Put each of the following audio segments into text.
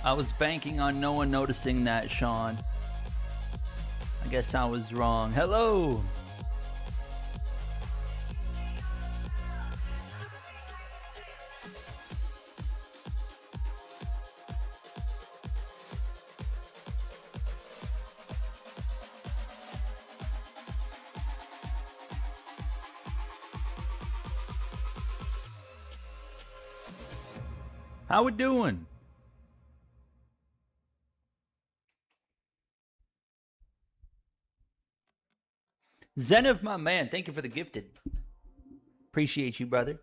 I was banking on no one noticing that, Sean. I guess I was wrong. Hello! How we doing? Zenith, my man, thank you for the gifted. Appreciate you, brother.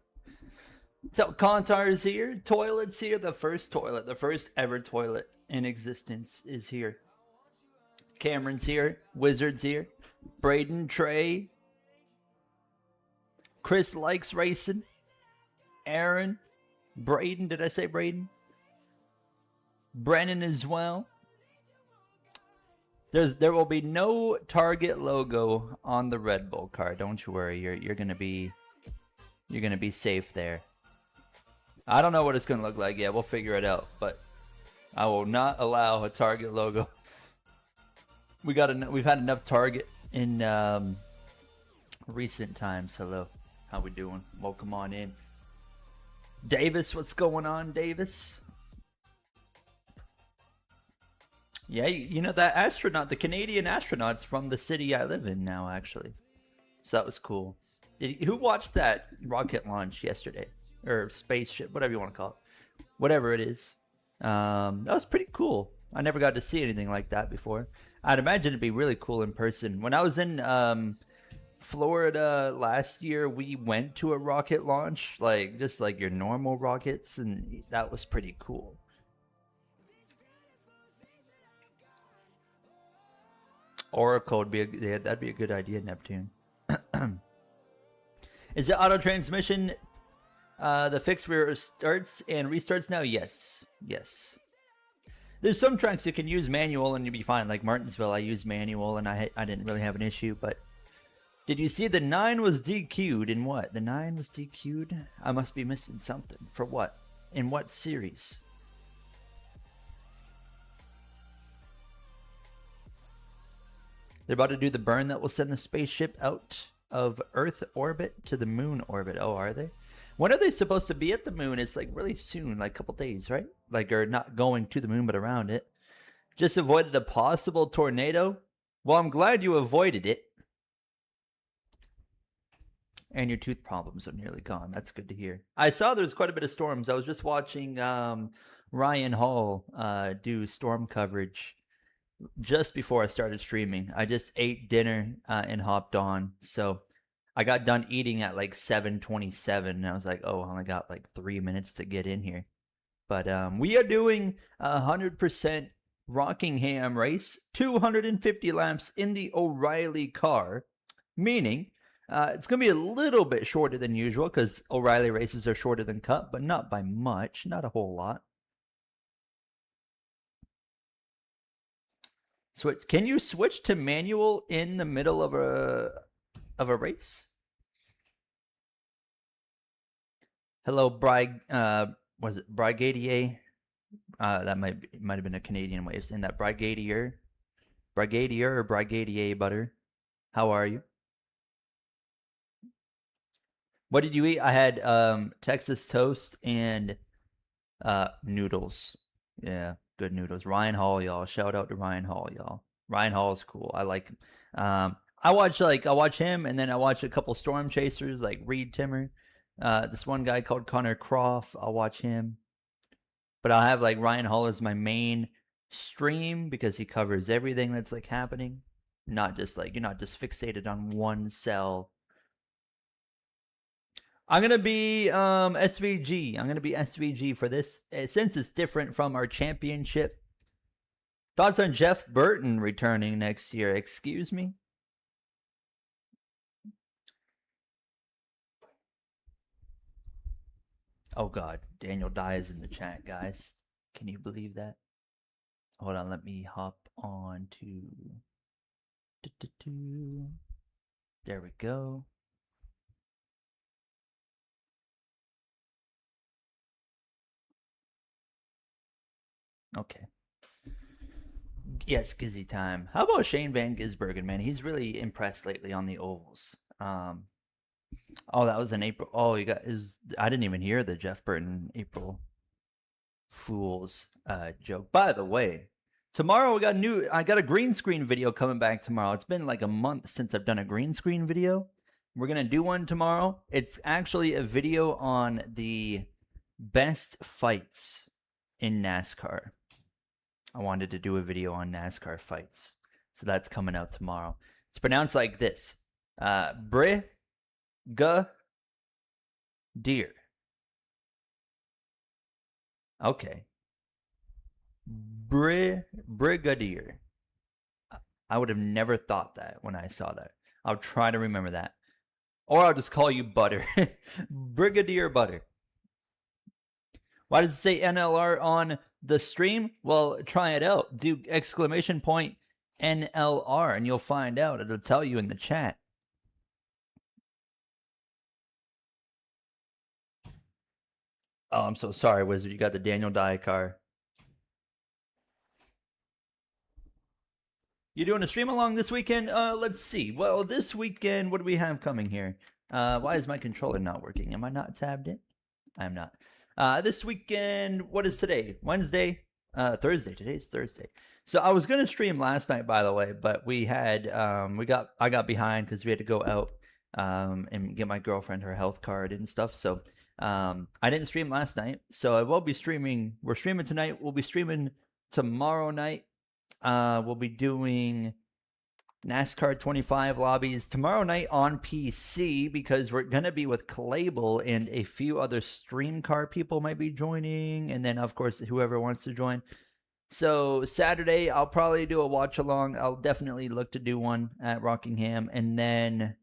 So Kontar's here, toilet's here, the first ever toilet in existence is here. Cameron's here, Wizard's here, Braden, Trey, Chris likes racing, Aaron, Braden, did I say Braden? Brennan as well. There will be no Target logo on the Red Bull car. Don't you worry. You're gonna be safe there. I don't know what it's gonna look like yet. We'll figure it out. But I will not allow a Target logo. We've had enough Target in recent times. Hello, how we doing? Welcome on in. Davis, what's going on, Davis? Yeah, you know that astronaut, the Canadian astronaut's from the city I live in now, actually. So that was cool. Who watched that rocket launch yesterday? Or spaceship, whatever you want to call it. Whatever it is. That was pretty cool. I never got to see anything like that before. I'd imagine it'd be really cool in person. When I was in Florida last year, we went to a rocket launch, just like your normal rockets, and that was pretty cool. Oracle would be that'd be a good idea, Neptune. Is it auto transmission the fix for starts and restarts now? Yes. Yes. There's some tracks you can use manual and you'll be fine. Like Martinsville, I used manual and I didn't really have an issue. But did you see the 9 was DQ'd in what? The 9 was DQ'd? I must be missing something. For what? In what series? They're about to do the burn that will send the spaceship out of Earth orbit to the moon orbit. Oh, are they? When are they supposed to be at the moon? It's like really soon, like a couple days, right? Like, or not going to the moon, but around it. Just avoided a possible tornado. Well, I'm glad you avoided it. And your tooth problems are nearly gone. That's good to hear. I saw there was quite a bit of storms. I was just watching Ryan Hall do storm coverage just before I started streaming. I just ate dinner and hopped on. So I got done eating at like 7:27 and I was like, oh, I only got like 3 minutes to get in here. But we are doing 100% Rockingham race, 250 laps in the O'Reilly car, meaning it's going to be a little bit shorter than usual because O'Reilly races are shorter than Cup, but not by much, not a whole lot. Switch. Can you switch to manual in the middle of a race? Hello, was it Brigadier? That might have been a Canadian way of saying that. Brigadier or Brigadier butter. How are you? What did you eat? I had Texas toast and noodles. Yeah. Good noodles. Ryan Hall, y'all. Shout out to Ryan Hall, y'all. Ryan Hall's cool. I like him. I watch him, and then I watch a couple storm chasers like Reed Timmer. This one guy called Connor Croft. I'll watch him. But I'll have like Ryan Hall as my main stream because he covers everything that's like happening. Not just like you're not just fixated on one cell. I'm going to be SVG. I'm going to be SVG for this since it's different from our championship. Thoughts on Jeff Burton returning next year? Excuse me? Oh, God. Daniel dies in the chat, guys. Can you believe that? Hold on. Let me hop on to... There we go. Okay. Yes, Gizzy time. How about Shane Van Gisbergen, man? He's really impressed lately on the ovals. Oh, that was in April. Oh, you got is I didn't even hear the Jeff Burton April Fools joke. By the way, tomorrow I got a green screen video coming back tomorrow. It's been like a month since I've done a green screen video. We're gonna do one tomorrow. It's actually a video on the best fights in NASCAR. I wanted to do a video on NASCAR fights. So that's coming out tomorrow. It's pronounced like this. Brigadier. Okay. Brigadier. I would have never thought that when I saw that. I'll try to remember that. Or I'll just call you Butter. Brigadier Butter. Why does it say NLR on the stream? Well, try it out. Do exclamation point NLR and you'll find out. It'll tell you in the chat. Oh, I'm so sorry, Wizard. You got the Daniel Dye car. You doing a stream along this weekend? Let's see. Well, this weekend, what do we have coming here? Why is my controller not working? Am I not tabbed in? I'm not. This weekend, what is today? Wednesday? Thursday. Today's Thursday. So I was gonna stream last night, by the way, but we had I got behind because we had to go out and get my girlfriend her health card and stuff. So I didn't stream last night. So I will be streaming. We're streaming tonight. We'll be streaming tomorrow night. We'll be doing NASCAR 25 lobbies tomorrow night on PC because we're going to be with Clable and a few other stream car people might be joining. And then, of course, whoever wants to join. So Saturday, I'll probably do a watch along. I'll definitely look to do one at Rockingham. And then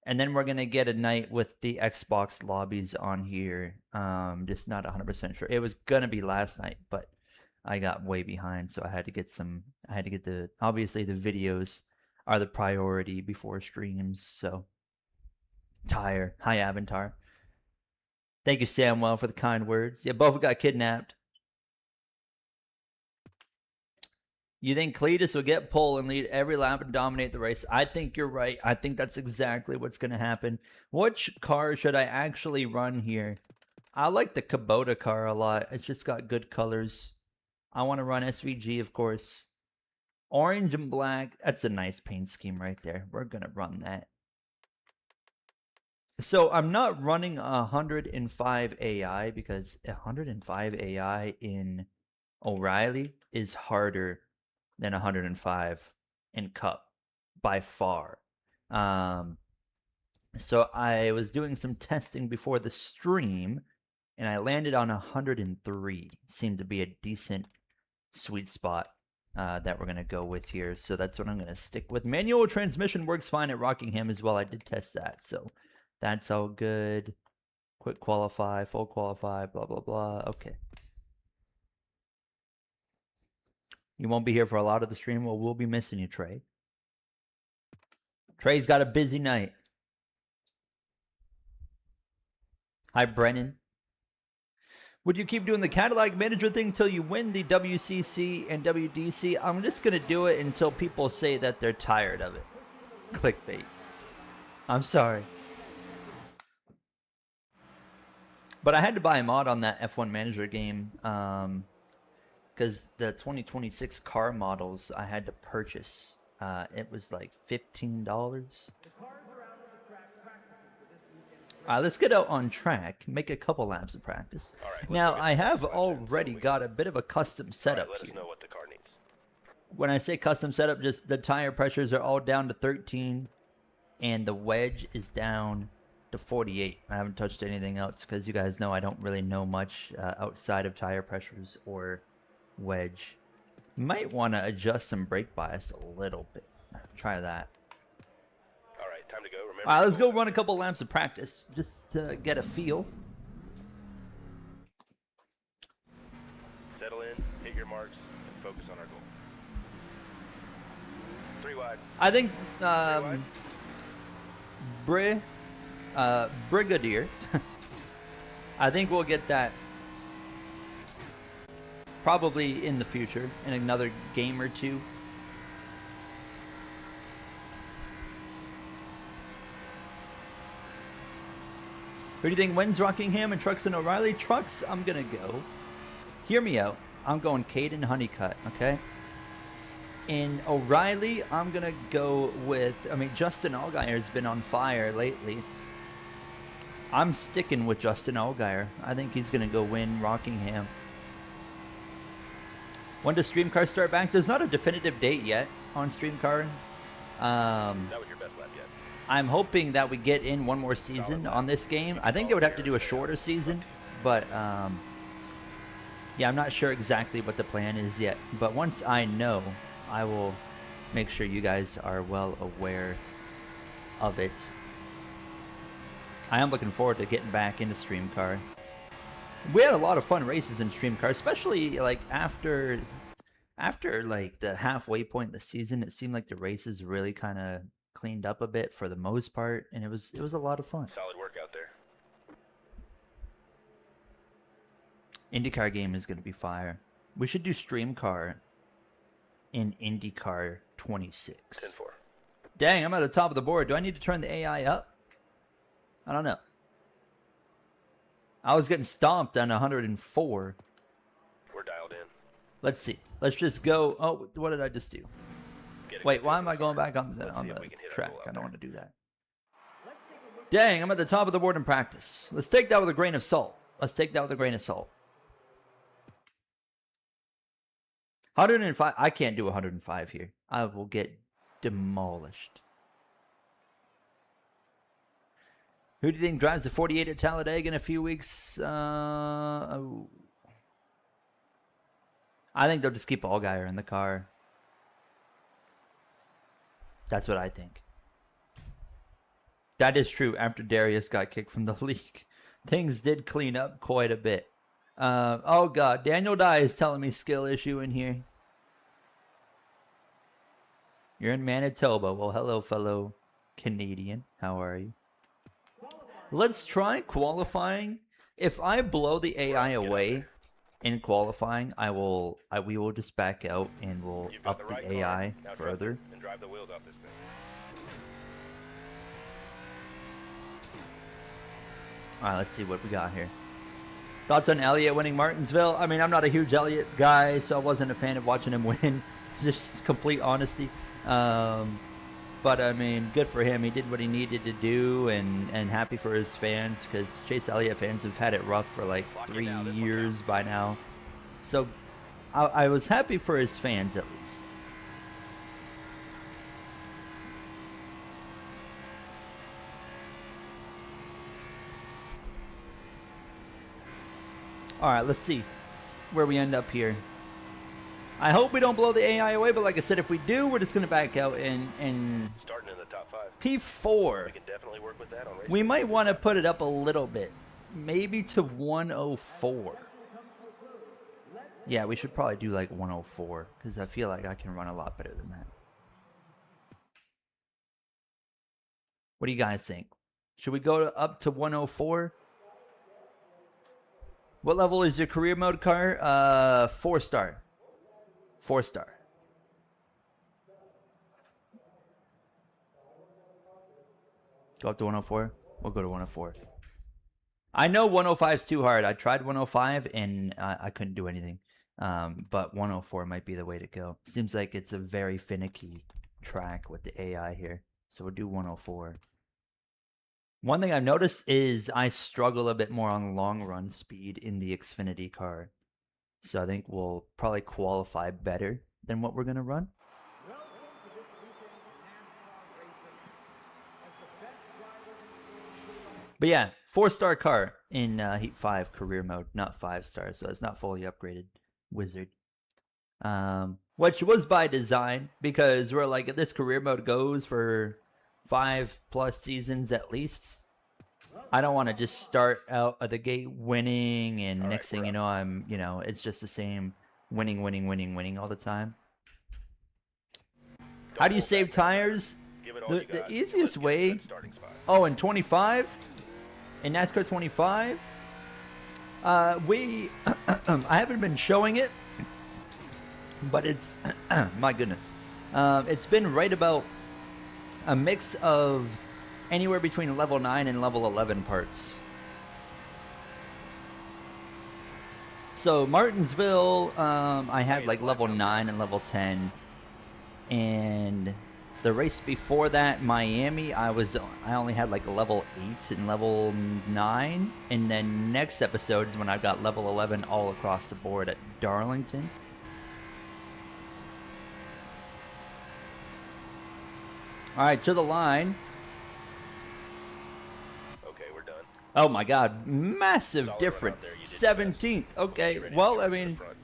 we're going to get a night with the Xbox lobbies on here. Just not 100% sure. It was going to be last night, but I got way behind, so I had to get obviously the videos are the priority before streams, so. Hi Avatar. Thank you, Samwell, for the kind words. Yeah, both got kidnapped. You think Cletus will get pole and lead every lap and dominate the race? I think you're right. I think that's exactly what's going to happen. Which car should I actually run here? I like the Kubota car a lot. It's just got good colors. I want to run SVG, of course. Orange and black. That's a nice paint scheme right there. We're going to run that. So I'm not running 105 AI because 105 AI in O'Reilly is harder than 105 in Cup by far. So I was doing some testing before the stream and I landed on 103. Seemed to be a decent sweet spot that we're going to go with here. So that's what I'm going to stick with. Manual transmission works fine at Rockingham as well. I did test that. So that's all good. Quick qualify, full qualify, blah, blah, blah. Okay. You won't be here for a lot of the stream. Well, we'll be missing you, Trey. Trey's got a busy night. Hi, Brennan. Would you keep doing the Cadillac manager thing until you win the WCC and WDC? I'm just going to do it until people say that they're tired of it. Clickbait. I'm sorry. But I had to buy a mod on that F1 manager game because the 2026 car models I had to purchase. It was like $15. Let's get out on track, make a couple laps of practice. Right, now, I have already got a bit of a custom setup here. Know what the car needs. When I say custom setup, just the tire pressures are all down to 13, and the wedge is down to 48. I haven't touched anything else because you guys know I don't really know much outside of tire pressures or wedge. Might want to adjust some brake bias a little bit. Try that. Time to go. Remember, all right, let's go run a couple laps of practice just to get a feel. Settle in, hit your marks, and focus on our goal. 3 wide. I think Brigadier. I think we'll get that. Probably in the future, in another game or two. Who do you think wins Rockingham and Trucks and O'Reilly? Trucks, I'm going to go. Hear me out. I'm going Caden Honeycutt, okay? In O'Reilly, I'm going to go with, I mean, Justin Allgaier has been on fire lately. I'm sticking with Justin Allgaier. I think he's going to go win Rockingham. When does Streamcar start back? There's not a definitive date yet on Streamcar. That was your best lap yet. I'm hoping that we get in one more season on this game. I think they would have to do a shorter season, but yeah, I'm not sure exactly what the plan is yet. But once I know, I will make sure you guys are well aware of it. I am looking forward to getting back into Streamcar. We had a lot of fun races in Streamcar, especially like after like the halfway point in the season. It seemed like the races really kind of cleaned up a bit for the most part, and it was a lot of fun. Solid work out there. IndyCar game is going to be fire. We should do Streamcar in IndyCar 26. 10-4. Dang, I'm at the top of the board. Do I need to turn the AI up? I don't know. I was getting stomped on 104. We're dialed in. Let's see. Let's just go. Oh, what did I just do? Wait, why am I going back on the track? I don't want to do that. Dang, I'm at the top of the board in practice. Let's take that with a grain of salt. Let's take that with a grain of salt. 105. I can't do 105 here. I will get demolished. Who do you think drives the 48 at Talladega in a few weeks? I think they'll just keep Allgaier in the car. That's what I think. That is true. After Darius got kicked from the league, things did clean up quite a bit. Oh, God. Daniel Dye is telling me skill issue in here. You're in Manitoba. Well, hello, fellow Canadian. How are you? Let's try qualifying. If I blow the AI away in qualifying, we will just back out and we'll up the AI further. And drive the wheels off this thing. All right, let's see what we got here. Thoughts on Elliott winning Martinsville? I mean, I'm not a huge Elliott guy, so I wasn't a fan of watching him win. Just complete honesty. But, I mean, good for him. He did what he needed to do, and happy for his fans, because Chase Elliott fans have had it rough for like 3 years by now. So I was happy for his fans, at least. All right, let's see where we end up here. I hope we don't blow the AI away, but like I said, if we do, we're just going to back out and Starting in the top 5. P4. We can definitely work with that on race. We might want to put it up a little bit. Maybe to 104. Yeah, we should probably do like 104, because I feel like I can run a lot better than that. What do you guys think? Should we go up to 104? What level is your career mode car? 4-star. 4-star. Go up to 104? We'll go to 104. I know 105 is too hard. I tried 105 and I couldn't do anything. But 104 might be the way to go. Seems like it's a very finicky track with the AI here. So we'll do 104. One thing I've noticed is I struggle a bit more on long run speed in the Xfinity car. So I think we'll probably qualify better than what we're going to run. But yeah, 4-star car in Heat 5 career mode, not 5-star. So it's not fully upgraded Wizard. Which was by design, because we're like, if this career mode goes for 5+ seasons at least, I don't want to just start out at the gate winning and next thing you know, it's just the same winning all the time. How do you save tires? The easiest way, in 25, in NASCAR 25, We, I haven't been showing it, but it's, my goodness. It's been right about a mix of anywhere between level 9 and level 11 parts. So Martinsville, I had like level 9 and level 10. And the race before that, Miami, I only had like a level 8 and level 9. And then next episode is when I got level 11 all across the board at Darlington. All right, to the line. Okay, we're done. Oh my God, massive Solid run out difference. there. You did 17th. Okay, Get ready to well, get I to the mean, front.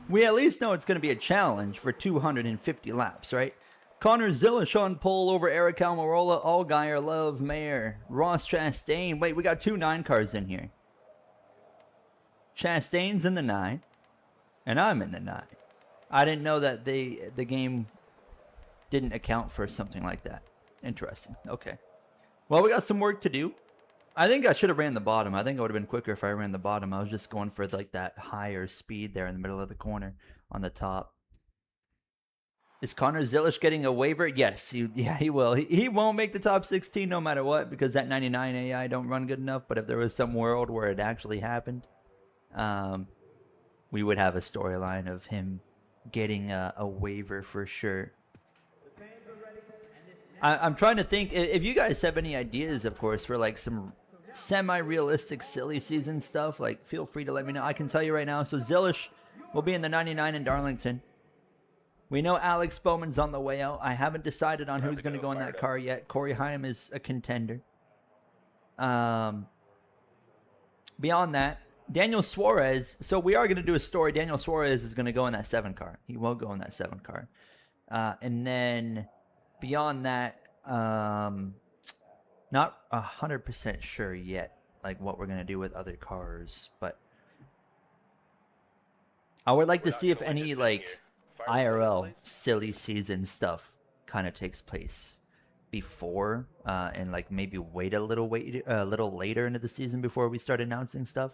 we at least know it's going to be a challenge for 250 laps, right? Connor Zillish on pole over Eric Almirola, Allgaier, Love, Mayer, Ross Chastain. Wait, we got 2 9 cars in here. Chastain's in the 9, and I'm in the 9. I didn't know that the game didn't account for something like that. Interesting. Okay. Well, we got some work to do. I think I should have ran the bottom. I think it would have been quicker if I ran the bottom. I was just going for like that higher speed there in the middle of the corner on the top. Is Connor Zillish getting a waiver? Yes, he will. He won't make the top 16 no matter what because that 99 AI don't run good enough. But if there was some world where it actually happened, we would have a storyline of him getting a waiver for sure. I'm trying to think if you guys have any ideas, of course, for like some semi-realistic silly season stuff. Like, feel free to let me know. I can tell you right now. So Zillish will be in the 99 in Darlington. We know Alex Bowman's on the way out. I haven't decided on who's going to go in that car yet. Corey Haim is a contender. Beyond that, Daniel Suarez. So we are going to do a story. Daniel Suarez is going to go in that 7 car. He will go in that 7 car. And then beyond that, not 100% sure yet, like what we're going to do with other cars. But I would like to see if any like IRL silly season stuff kind of takes place before and like maybe wait a little later into the season before we start announcing stuff.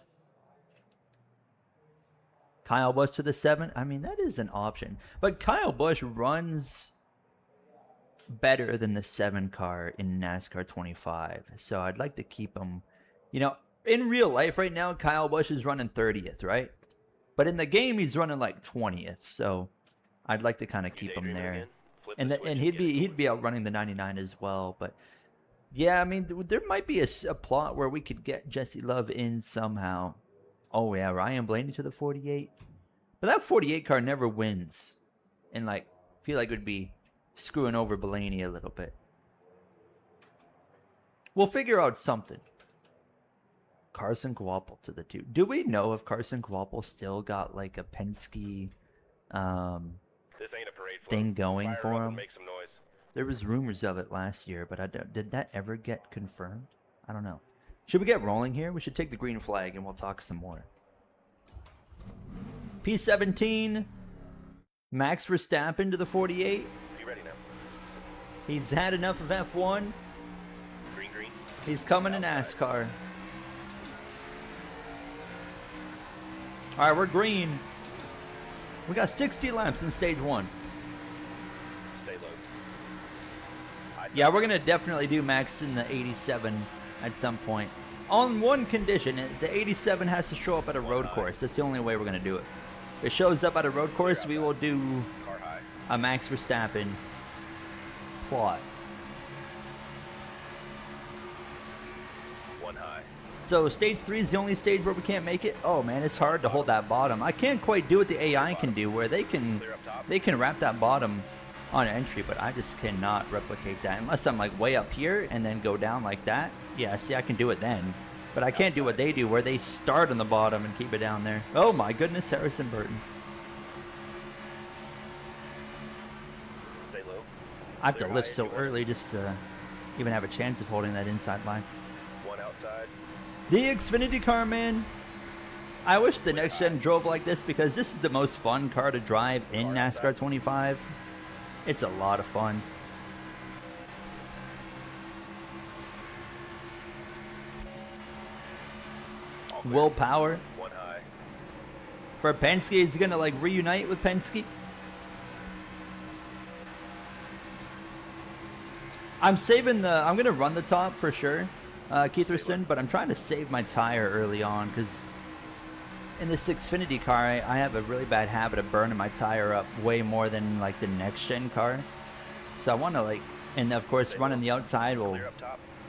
Kyle Busch to the 7. I mean, that is an option, but Kyle Busch runs better than the 7 car in NASCAR 25, so I'd like to keep him. You know, in real life right now, Kyle Busch is running 30th, right? But in the game, he's running like 20th, so I'd like to kind of keep him there, and he'd be outrunning the 99 as well. But yeah, I mean, there might be a plot where we could get Jesse Love in somehow. Oh yeah, Ryan Blaney to the 48, but that 48 car never wins, and like I feel like it would be screwing over Blaney a little bit. We'll figure out something. Carson Kvapil to the 2. Do we know if Carson Kvapil still got like a Penske This ain't a parade thing going Fire for up and him? make some noise. There was rumors of it last year, but did that ever get confirmed? I don't know. Should we get rolling here? We should take the green flag and we'll talk some more. P17, Max Verstappen to the 48. Be ready now. He's had enough of F1. Green, green. He's coming to NASCAR. All right, we're green. We got 60 laps in stage 1. Stay low. Yeah, we're going to definitely do Max in the 87 at some point. On one condition, the 87 has to show up at a road course. That's the only way we're going to do it. If it shows up at a road course, we will do Car high. a Max Verstappen plot. 1 high. So stage 3 is the only stage where we can't make it. Oh man, it's hard to hold that bottom. I can't quite do what the AI can do, where they can wrap that bottom on entry, but I just cannot replicate that unless I'm like way up here and then go down like that. Yeah, see, I can do it then, but I can't do what they do, where they start on the bottom and keep it down there. Oh my goodness, Harrison Burton. Stay low. I have to lift so early just to even have a chance of holding that inside line. 1 outside. The Xfinity car, man. I wish the next gen drove like this because this is the most fun car to drive in NASCAR 25. It's a lot of fun. Willpower. 1 high. for Penske. Is he gonna like reunite with Penske? I'm gonna run the top for sure, Keitherson, but I'm trying to save my tire early on because in this Xfinity car, I have a really bad habit of burning my tire up way more than like the next gen car. So I want to like, and of course running the outside will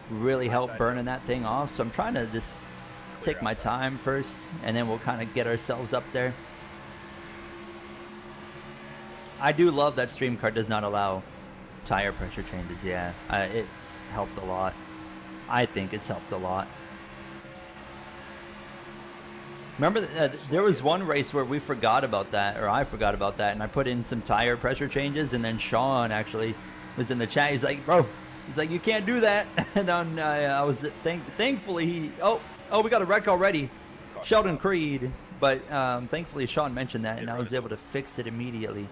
really help burning that thing off. So I'm trying to just take my time first, and then we'll kind of get ourselves up there. I do love that Stream Car does not allow tire pressure changes. Yeah, it's helped a lot. I think it's helped a lot. Remember, there was one race where we forgot about that, or I forgot about that, and I put in some tire pressure changes, and then Sean actually was in the chat. He's like, bro, he's like, you can't do that. And then I was thankfully he, oh, we got a wreck already. Sheldon Creed. But thankfully Sean mentioned that, and I was able to fix it immediately.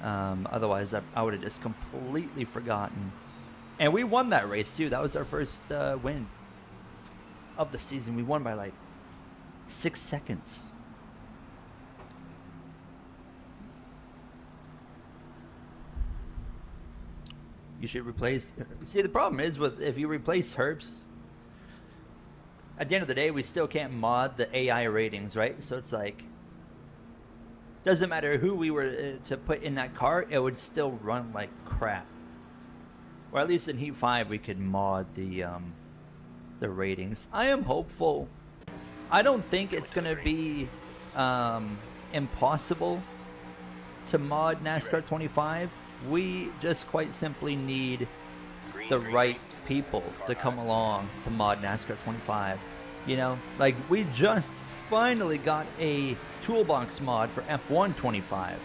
Otherwise, I would have just completely forgotten. And we won that race, too. That was our first win of the season. We won by like 6 seconds. You should replace. See, the problem is with if you replace Herbst, at the end of the day, we still can't mod the AI ratings, right? So it's like, doesn't matter who we were to put in that car, it would still run like crap. Or at least in Heat 5, we could mod the ratings. I am hopeful. I don't think it's going to be impossible to mod NASCAR 25. We just quite simply need the right people to come along to mod NASCAR 25. You know, like we just finally got a toolbox mod for F1 25.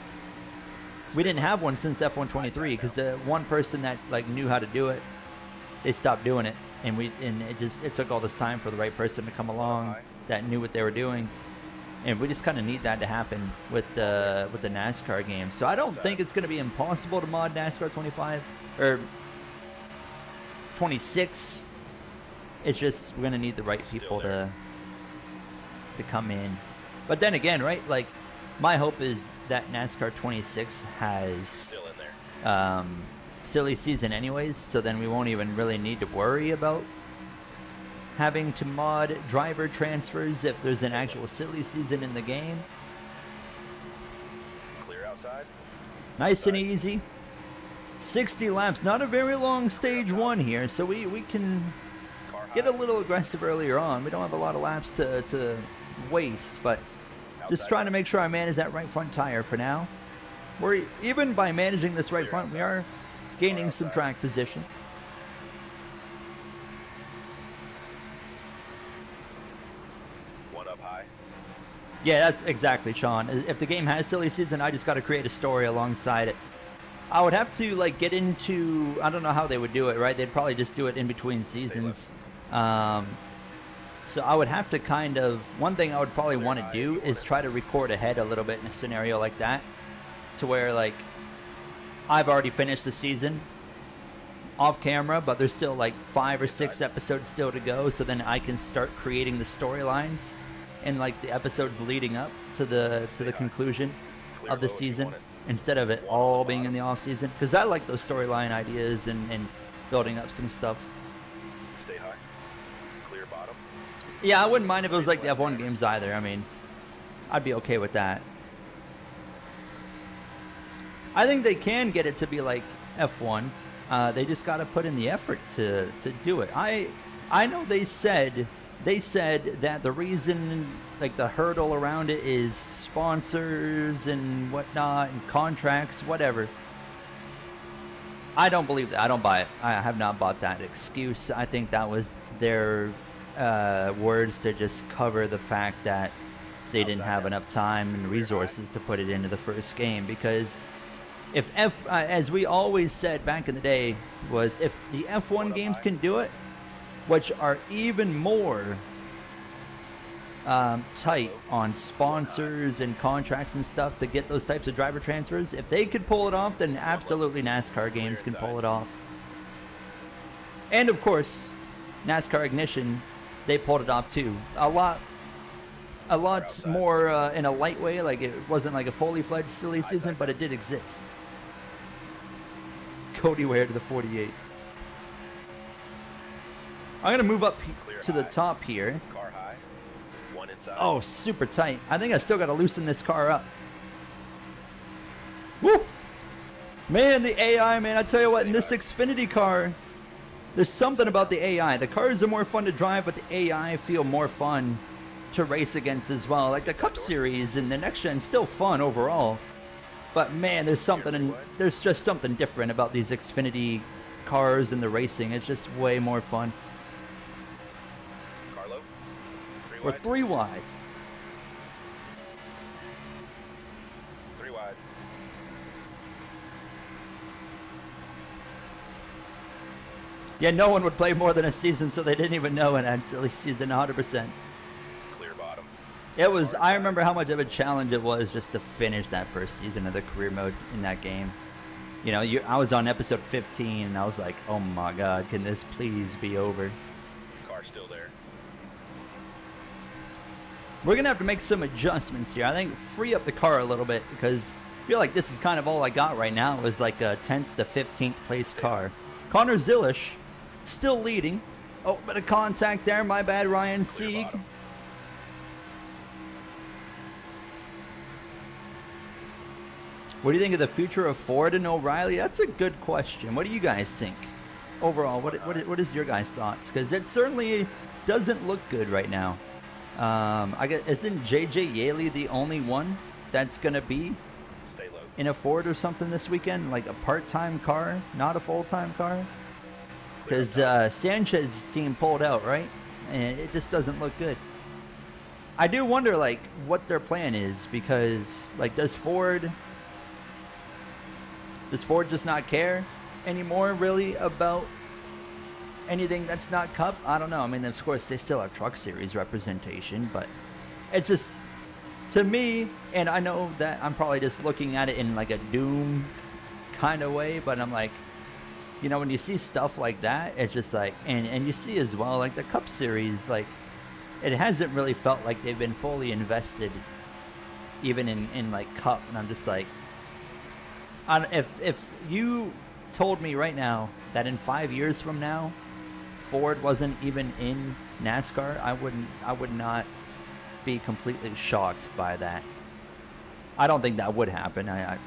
We didn't have one since F1 23 because one person that like knew how to do it, they stopped doing it, and it took all this time for the right person to come along that knew what they were doing, and we just kind of need that to happen with the NASCAR game. So I don't think it's going to be impossible to mod NASCAR 25 or 26. It's just we're going to need the right people to come in. But then again, right, like my hope is that NASCAR 26 has silly season anyways, so then we won't even really need to worry about having to mod driver transfers if there's an actual silly season in the game. Clear outside. Nice and easy. 60 laps, not a very long stage one here, so we can get a little aggressive earlier on. We don't have a lot of laps to waste, but just trying to make sure I manage that right front tire for now. We're even by managing this right front, we are gaining some track position. One up high. Yeah, that's exactly, Sean. If the game has silly season, I just got to create a story alongside it. I would have to like get into, I don't know how they would do it, right? They'd probably just do it in between seasons. So I would have to kind of, one thing I would probably want to do is try to record ahead a little bit in a scenario like that, to where like I've already finished the season off camera, but there's still like 5 or 6 episodes still to go, so then I can start creating the storylines and like the episodes leading up to the conclusion of the season, instead of it all being in the off season, because I like those storyline ideas and building up some stuff. Stay high. Clear bottom. Yeah, I wouldn't mind if it was like the F1 games either. I mean, I'd be okay with that. I think they can get it to be like F1. They just got to put in the effort to do it. I know they said that the reason, like the hurdle around it, is sponsors and whatnot and contracts, whatever. I don't believe that. I don't buy it. I have not bought that excuse. I think that was their words to just cover the fact that they didn't have enough time and resources to put it into the first game. Because if as we always said back in the day, was if the F1 games can do it, which are even more tight on sponsors and contracts and stuff to get those types of driver transfers, if they could pull it off, then absolutely NASCAR games can pull it off. And of course, NASCAR Ignition, they pulled it off too. A lot a lot more in a light way. Like it wasn't like a fully fledged silly season, but it did exist. Cody Ware to the 48. I'm gonna move up to the top here. Car high. One inside. Oh, super tight. I think I still got to loosen this car up. Woo! Man, the AI, man, I tell you what, in this Xfinity car, there's something about the AI. The cars are more fun to drive, but the AI feel more fun to race against as well. Like the Cup Series and the next gen, still fun overall. But man, there's just something different about these Xfinity cars and the racing. It's just way more fun. We're 3 wide. 3 wide. Yeah, no one would play more than a season, so they didn't even know in that silly season, 100%. Clear bottom. It was, I remember how much of a challenge it was just to finish that first season of the career mode in that game. You know, I was on episode 15, and I was like, oh my god, can this please be over? Car still there. We're going to have to make some adjustments here. I think free up the car a little bit because I feel like this is kind of all I got right now is like a 10th to 15th place car. Connor Zilish still leading. Oh, bit of contact there. My bad, Ryan Sieg. What do you think of the future of Ford and O'Reilly? That's a good question. What do you guys think? Overall, what is your guys' thoughts? Because it certainly doesn't look good right now. I guess isn't JJ Yaley the only one that's gonna be in a Ford or something this weekend, like a part-time car, not a full-time car? Because Sanchez's team pulled out, right? And it just doesn't look good. I do wonder, like, what their plan is because, like, does Ford just not care anymore, really, about anything that's not Cup? I don't know. I mean, of course, they still have Truck Series representation, but it's just, to me, and I know that I'm probably just looking at it in like a doom kind of way, but I'm like, you know, when you see stuff like that, it's just like, and you see as well, like the Cup Series, like, it hasn't really felt like they've been fully invested even in like Cup, and I'm just like, if you told me right now that in 5 years from now, Ford wasn't even in NASCAR, I would not be completely shocked by that. I don't think that would happen. I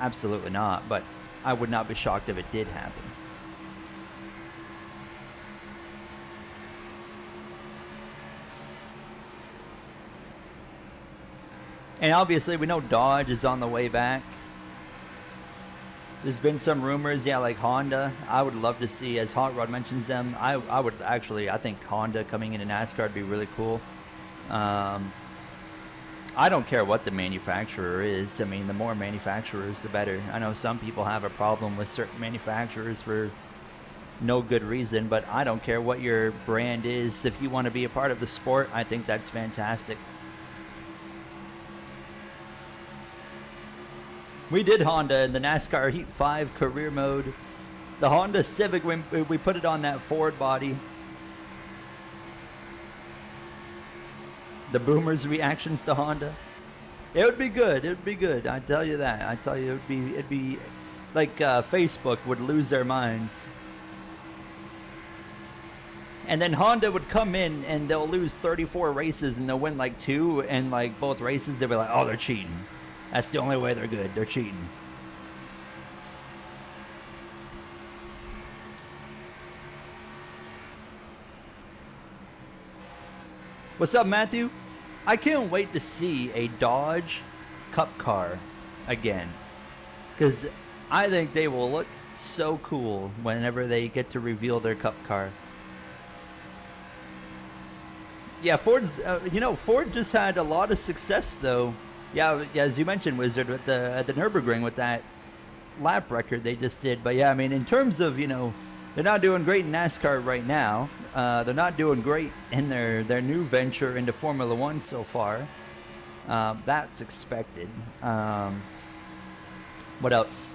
absolutely not, but I would not be shocked if it did happen. And obviously we know Dodge is on the way back. There's been some rumors, yeah, like Honda. I would love to see, as Hot Rod mentions them, I would actually, I think Honda coming into NASCAR would be really cool. I don't care what the manufacturer is. I mean, the more manufacturers, the better. I know some people have a problem with certain manufacturers for no good reason, but I don't care what your brand is. If you want to be a part of the sport, I think that's fantastic. We did Honda in the NASCAR Heat 5 career mode. The Honda Civic, we put it on that Ford body. The Boomers' reactions to Honda. It would be good. It would be good. I tell you that. I tell you, it'd be like Facebook would lose their minds. And then Honda would come in and they'll lose 34 races and they'll win like 2, and like both races they'll be like, oh, they're cheating. That's the only way they're good. They're cheating. What's up, Matthew? I can't wait to see a Dodge Cup car again, because I think they will look so cool whenever they get to reveal their Cup car. Yeah, Ford's, Ford just had a lot of success though. Yeah, as you mentioned, Wizard, at the Nürburgring with that lap record they just did. But yeah, I mean, in terms of, they're not doing great in NASCAR right now. They're not doing great in their new venture into Formula One so far. That's expected. What else?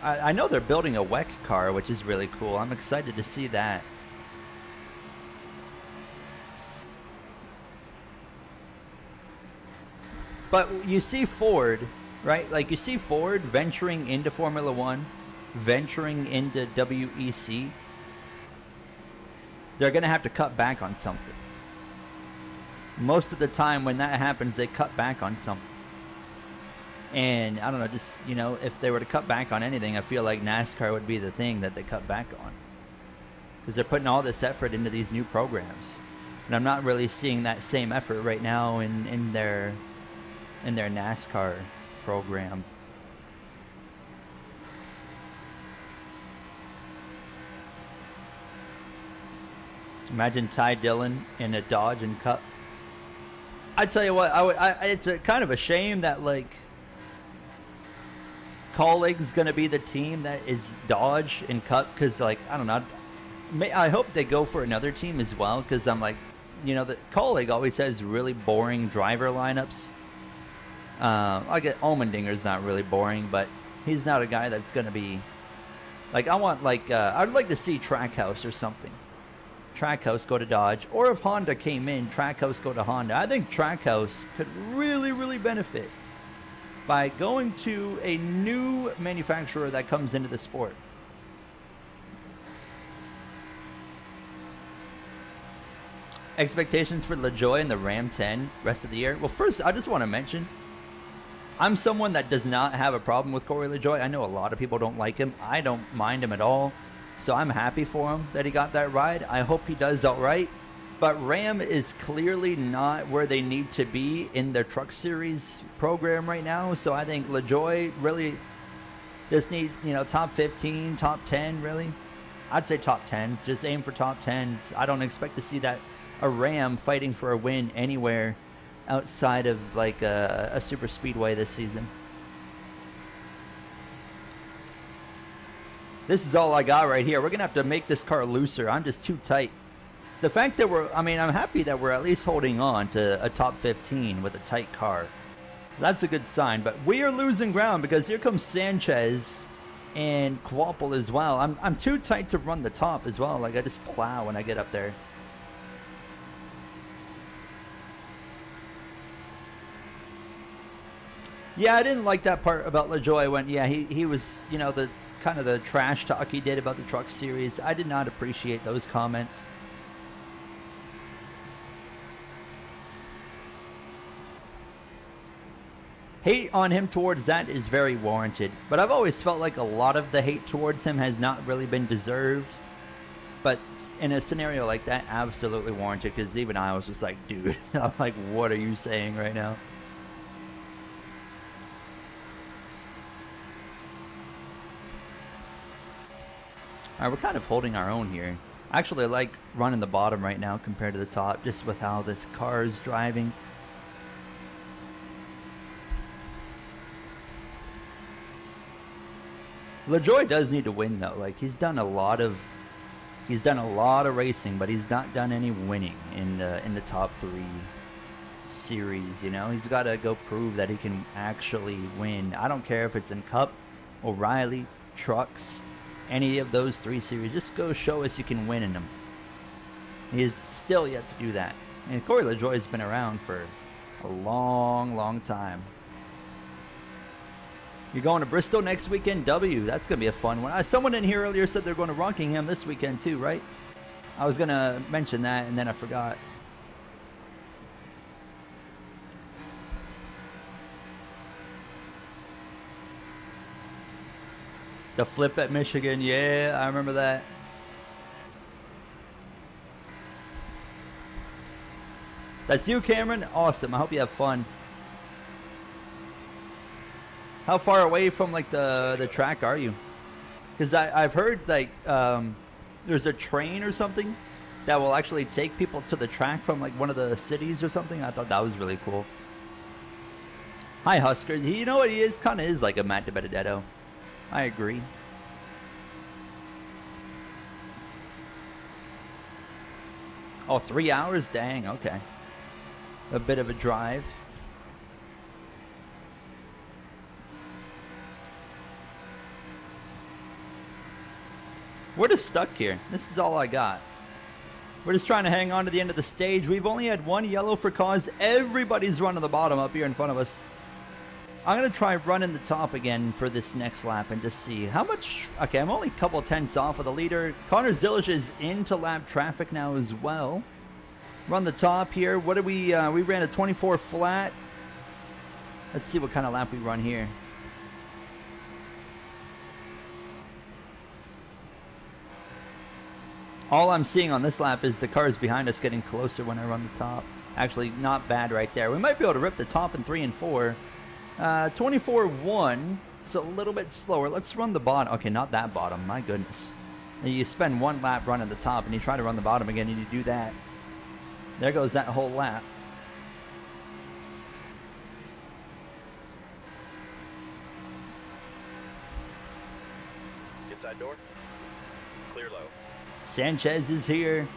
I know they're building a WEC car, which is really cool. I'm excited to see that. But you see Ford, right? Like you see Ford venturing into Formula One, venturing into WEC. They're going to have to cut back on something. Most of the time when that happens, they cut back on something. And I don't know, just, you know, if they were to cut back on anything, I feel like NASCAR would be the thing that they cut back on. Because they're putting all this effort into these new programs. And I'm not really seeing that same effort right now in their NASCAR program. Imagine Ty Dillon in a Dodge and Cup. I tell you what, it's a kind of a shame that like Colleague's gonna be the team that is Dodge and Cup, because like I don't know, I hope they go for another team as well, because I'm like, you know, the Colleague always has really boring driver lineups. I get Allmendinger's not really boring, but he's not a guy that's gonna be like, I want like I'd like to see Trackhouse or something. Trackhouse go to Dodge, or if Honda came in, Trackhouse go to Honda. I think Trackhouse could really benefit by going to a new manufacturer that comes into the sport. Expectations for LaJoie and the Ram 10 rest of the year. Well, first, I just want to mention, I'm someone that does not have a problem with Corey LaJoie. I know a lot of people don't like him. I don't mind him at all. So I'm happy for him that he got that ride. I hope he does all right. But Ram is clearly not where they need to be in their Truck Series program right now. So I think LaJoie really just need, you know, top 15, top 10, really. I'd say top 10s. Just aim for top 10s. I don't expect to see that a Ram fighting for a win anywhere outside of like a super speedway this season. This is all I got right here. We're going to have to make this car looser. I'm just too tight. The fact that I'm happy that we're at least holding on to a top 15 with a tight car. That's a good sign, but we are losing ground because here comes Sanchez and Kvapil as well. I'm too tight to run the top as well. Like I just plow when I get up there. Yeah, I didn't like that part about LaJoie when, yeah, he was, you know, the kind of the trash talk he did about the Truck Series. I did not appreciate those comments. Hate on him towards that is very warranted, but I've always felt like a lot of the hate towards him has not really been deserved. But in a scenario like that, absolutely warranted, because even I was just like, dude, I'm like, what are you saying right now? Alright, we're kind of holding our own here. I actually like running the bottom right now compared to the top, just with how this car is driving. LaJoie does need to win though. Like he's done a lot of racing, but he's not done any winning in the top 3 series. You know, he's got to go prove that he can actually win. I don't care if it's in Cup, O'Reilly, Trucks, any of those 3 series. Just go show us you can win in them. He is still yet to do that. And Corey LaJoie has been around for a long time. You're going to Bristol next weekend? W. That's going to be a fun one. Someone in here earlier said they're going to Rockingham this weekend too, right? I was going to mention that and then I forgot. The flip at Michigan. Yeah, I remember that. That's you, Cameron? Awesome. I hope you have fun. How far away from like the track are you? Because I've heard like there's a train or something that will actually take people to the track from like one of the cities or something. I thought that was really cool. Hi, Husker. You know what he is? Kind of is like a Matt DiBenedetto. I agree. Oh, 3 hours? Dang, okay. A bit of a drive. We're just stuck here. This is all I got. We're just trying to hang on to the end of the stage. We've only had 1 yellow for cause. Everybody's running the bottom up here in front of us. I'm going to try running the top again for this next lap and just see how much. Okay, I'm only a couple tenths off of the leader. Connor Zilish is into lap traffic now as well. Run the top here. What did we ran a 24 flat. Let's see what kind of lap we run here. All I'm seeing on this lap is the cars behind us getting closer when I run the top. Actually, not bad right there. We might be able to rip the top in 3 and 4. 24-1, so a little bit slower. Let's run the bottom. Okay, not that bottom. My goodness. You spend 1 lap running the top, and you try to run the bottom again, and you do that. There goes that whole lap. Inside door. Clear low. Sanchez is here.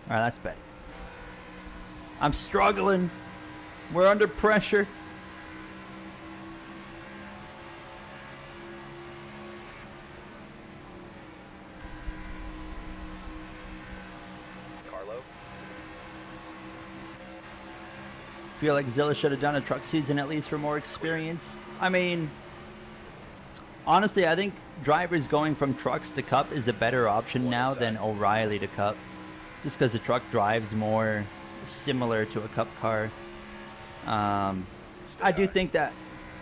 All right, that's better. I'm struggling. We're under pressure. Carlo. Feel like Zilla should have done a truck season at least for more experience. I mean, honestly, I think drivers going from trucks to Cup is a better option now than O'Reilly to Cup. Just because the truck drives more similar to a Cup car. I do think that,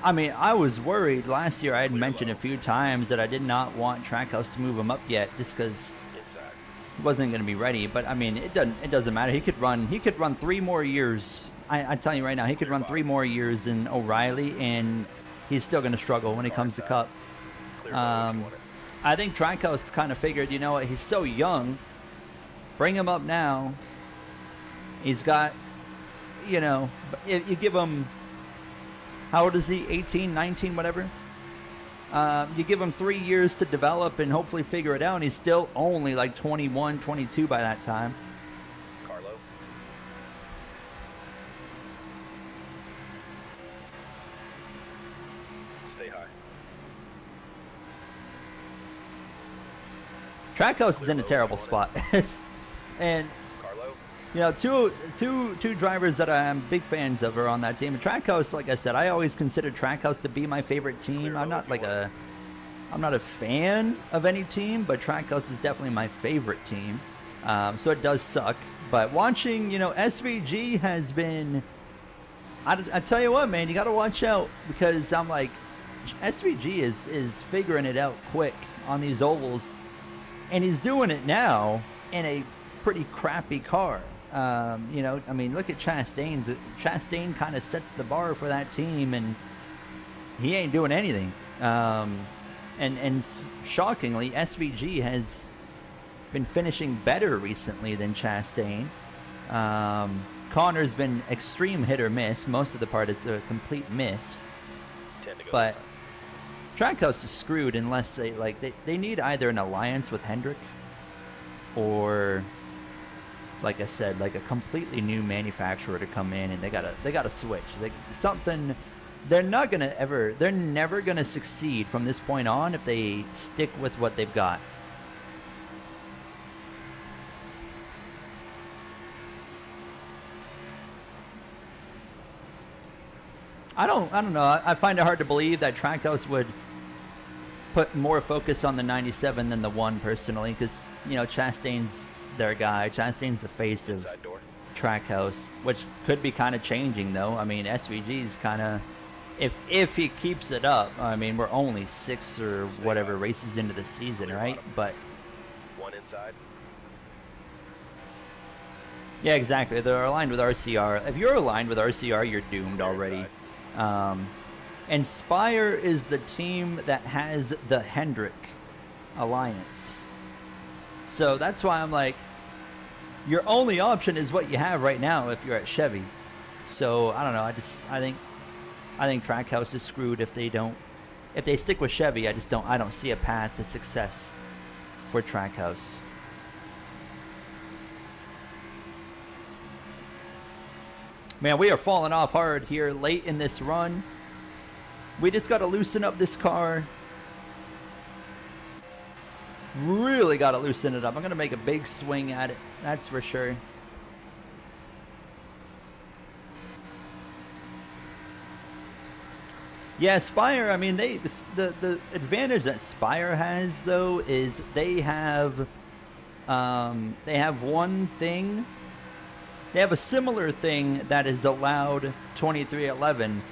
I mean, I was worried last year. I had mentioned a few times that I did not want Trackhouse to move him up yet, just because he wasn't going to be ready. But I mean, it doesn't matter. He could run 3 more years. I tell you right now, he could run 3 more years in O'Reilly, and he's still going to struggle when it comes to Cup. I think Trackhouse kind of figured, you know what, he's so young. Bring him up now. He's got, you know, if you give him, how old is he? 18, 19, whatever. You give him 3 years to develop and hopefully figure it out. And he's still only like 21, 22 by that time. Carlo. Stay high. Trackhouse is in a terrible spot. And Carlo. you know, two drivers that I'm big fans of are on that team. And Trackhouse, like I said, I always considered Trackhouse to be my favorite team. I'm not a fan of any team, but Trackhouse is definitely my favorite team. So it does suck. But watching, you know, SVG has been. I tell you what, man, you got to watch out, because I'm like, SVG is figuring it out quick on these ovals, and he's doing it now in a pretty crappy car. You know, I mean, look at Chastain's. Chastain kind of sets the bar for that team, and he ain't doing anything. And shockingly, SVG has been finishing better recently than Chastain. Connor's been extreme hit or miss. Most of the part is a complete miss. But Trackhouse is screwed unless they need either an alliance with Hendrick, or, like I said, like a completely new manufacturer to come in, and they gotta switch. They're never gonna succeed from this point on if they stick with what they've got. I don't know. I find it hard to believe that Trackhouse would put more focus on the 97 than the 1 personally, because, you know, Chastain's their guy. Chastain's the face of Trackhouse, which could be kind of changing though. I mean, SVG's kind of, if he keeps it up, I mean, we're only 6 or whatever races into the season, right? But 1 inside. Yeah, exactly. They're aligned with RCR. If you're aligned with RCR, you're doomed already. And Spire is the team that has the Hendrick alliance. So that's why I'm like, your only option is what you have right now if you're at Chevy. So I don't know. I think Trackhouse is screwed if they stick with Chevy. I don't see a path to success for Trackhouse. Man, we are falling off hard here late in this run. We just got to loosen up this car. Really got to loosen it up. I'm going to make a big swing at it. That's for sure. Yeah, Spire. I mean, the advantage that Spire has though is they have one thing. They have a similar thing that has allowed 2311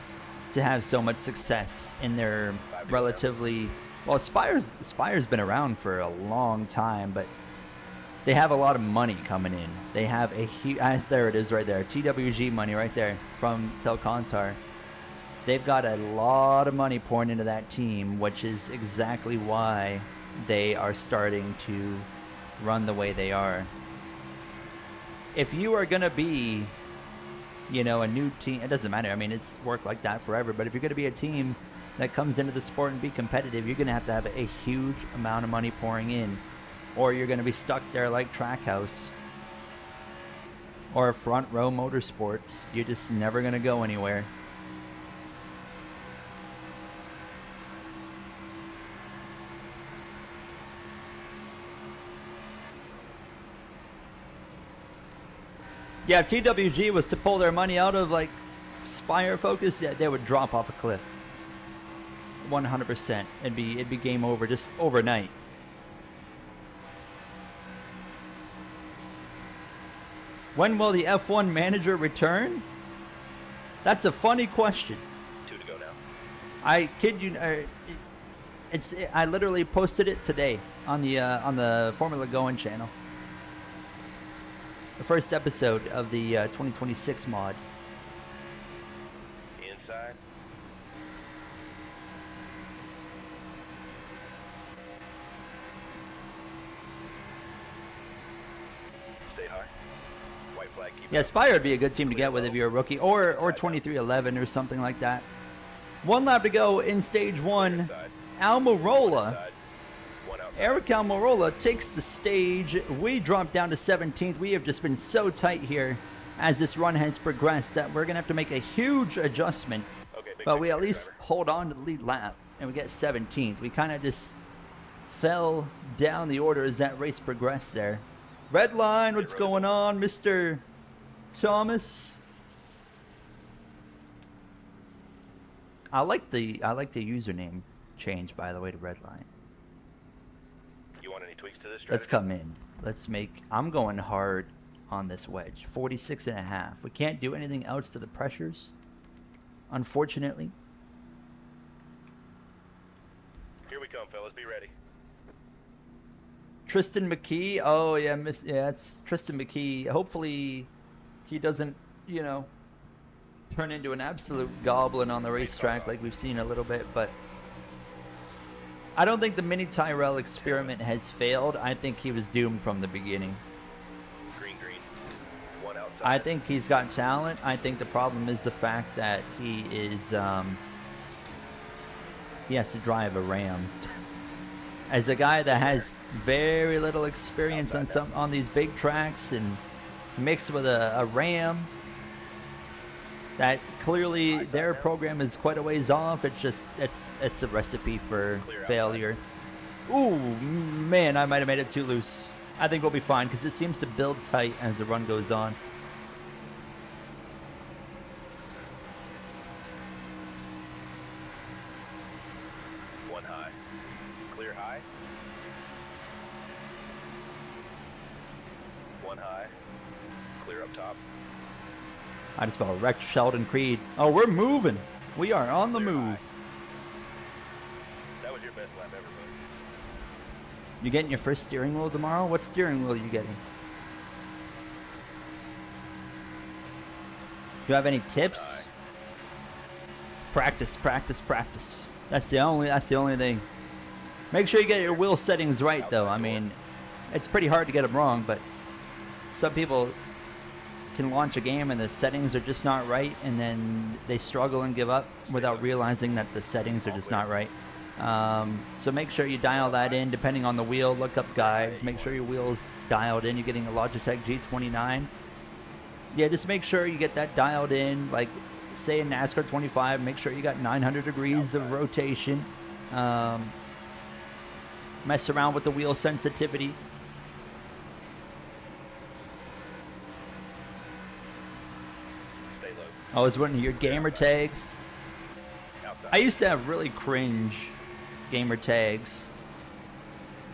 to have so much success in their relatively well. Spire's been around for a long time, but they have a lot of money coming in. They have a huge. There it is, right there. TWG money, right there from Telcontar. They've got a lot of money pouring into that team, which is exactly why they are starting to run the way they are. If you are going to be, you know, a new team, it doesn't matter. I mean, it's worked like that forever. But if you're going to be a team that comes into the sport and be competitive, you're going to have a huge amount of money pouring in. Or you're going to be stuck there like Trackhouse or Front Row Motorsports. You're just never going to go anywhere. Yeah, if TWG was to pull their money out of like Spire Focus, yeah, they would drop off a cliff. 100%. It'd be game over just overnight. When will the F1 manager return? That's a funny question. 2 to go now. I kid you. I literally posted it today on the Formula Going channel. The first episode of the 2026 mod. Inside. Stay high. White flag. Keep Yeah, Spire would be a good team to get with if you're a rookie, or 2311 or something like that. 1 lap to go in stage 1. Almirola. Eric Almirola takes the stage. We drop down to 17th. We have just been so tight here as this run has progressed that we're going to have to make a huge adjustment. But we at least hold on to the lead lap and we get 17th. We kind of just fell down the order as that race progressed there. Red line, what's going on, Mr. Thomas? I like the username change, by the way, to red line. You want any tweaks to this strategy? Let's come in. I'm going hard on this wedge. 46.5. We can't do anything else to the pressures, unfortunately. Here we come, fellas. Be ready. Tristan McKee. Oh, yeah, it's Tristan McKee. Hopefully he doesn't, you know, turn into an absolute goblin on the racetrack like we've seen a little bit, but I don't think the Mini Tyrell experiment has failed. I think he was doomed from the beginning. Green. 1 outside. I think he's got talent. I think the problem is the fact that he has to drive a Ram. As a guy that has very little experience on these big tracks and mixed with a Ram, that clearly their program is quite a ways off. It's just it's a recipe for failure. Ooh, man, I might have made it too loose. I think we'll be fine because it seems to build tight as the run goes on. One high. Clear high. 1 high. Clear up top. I just about wrecked Sheldon Creed. Oh, we're moving. We are on the move. That was your best lap ever, buddy. You getting your first steering wheel tomorrow? What steering wheel are you getting? Do you have any tips? Practice. That's the only thing. Make sure you get your wheel settings right, though. I mean, it's pretty hard to get them wrong, but some people can launch a game and the settings are just not right, and then they struggle and give up without realizing that the settings are just not right. So make sure you dial that in depending on the wheel. Look up guides. Make sure your wheel's dialed in. You're getting a Logitech G29. Yeah, just make sure you get that dialed in. Like, say in NASCAR 25, make sure you got 900 degrees of rotation. Mess around with the wheel sensitivity. Stay low. Oh, is one of your gamer tags? Outside. outside. I used to have really cringe gamer tags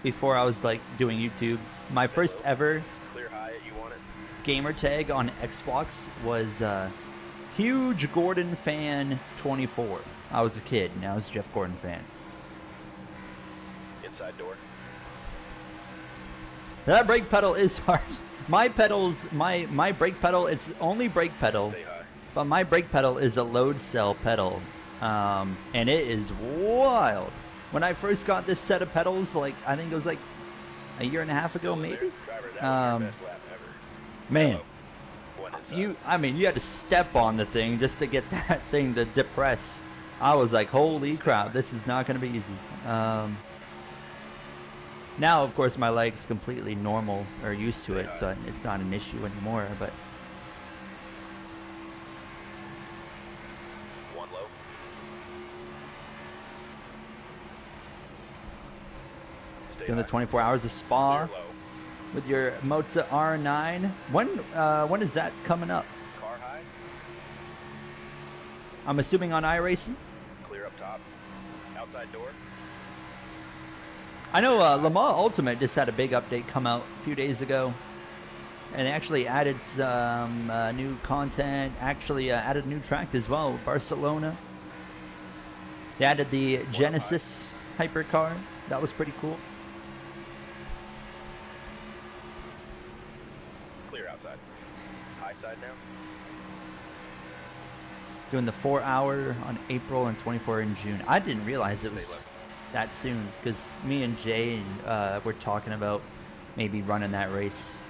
before I was like doing YouTube. My first ever Clear high, you want it? gamer tag on Xbox was huge Gordon fan 24. I was a kid and I was a Jeff Gordon fan. Inside door. That brake pedal is hard. My pedals, my brake pedal, it's only brake pedal, Stay high. but my brake pedal is a load cell pedal, and it is wild. When I first got this set of pedals, like I think it was like a year and a half ago, Still in maybe. there. Driver, that was your best lap ever. Man, One inside. I mean, you had to step on the thing just to get that thing to depress. I was like, holy crap, this is not going to be easy. Now, of course, my leg's completely normal or used to it, so it's not an issue anymore. But One low. Stay doing the high. 24 hours of Spa Clear low. with your Moza R9. When is that coming up? Car high. I'm assuming on iRacing. Clear up top. Outside door. I know Le Mans Ultimate just had a big update come out a few days ago, and they actually added some new content. Actually, added a new track as well, Barcelona. They added the Genesis hypercar. That was pretty cool. Clear outside. High side now. Doing the 4-hour on April and 24 in June. I didn't realize it was that soon because me and Jay were talking about maybe running that race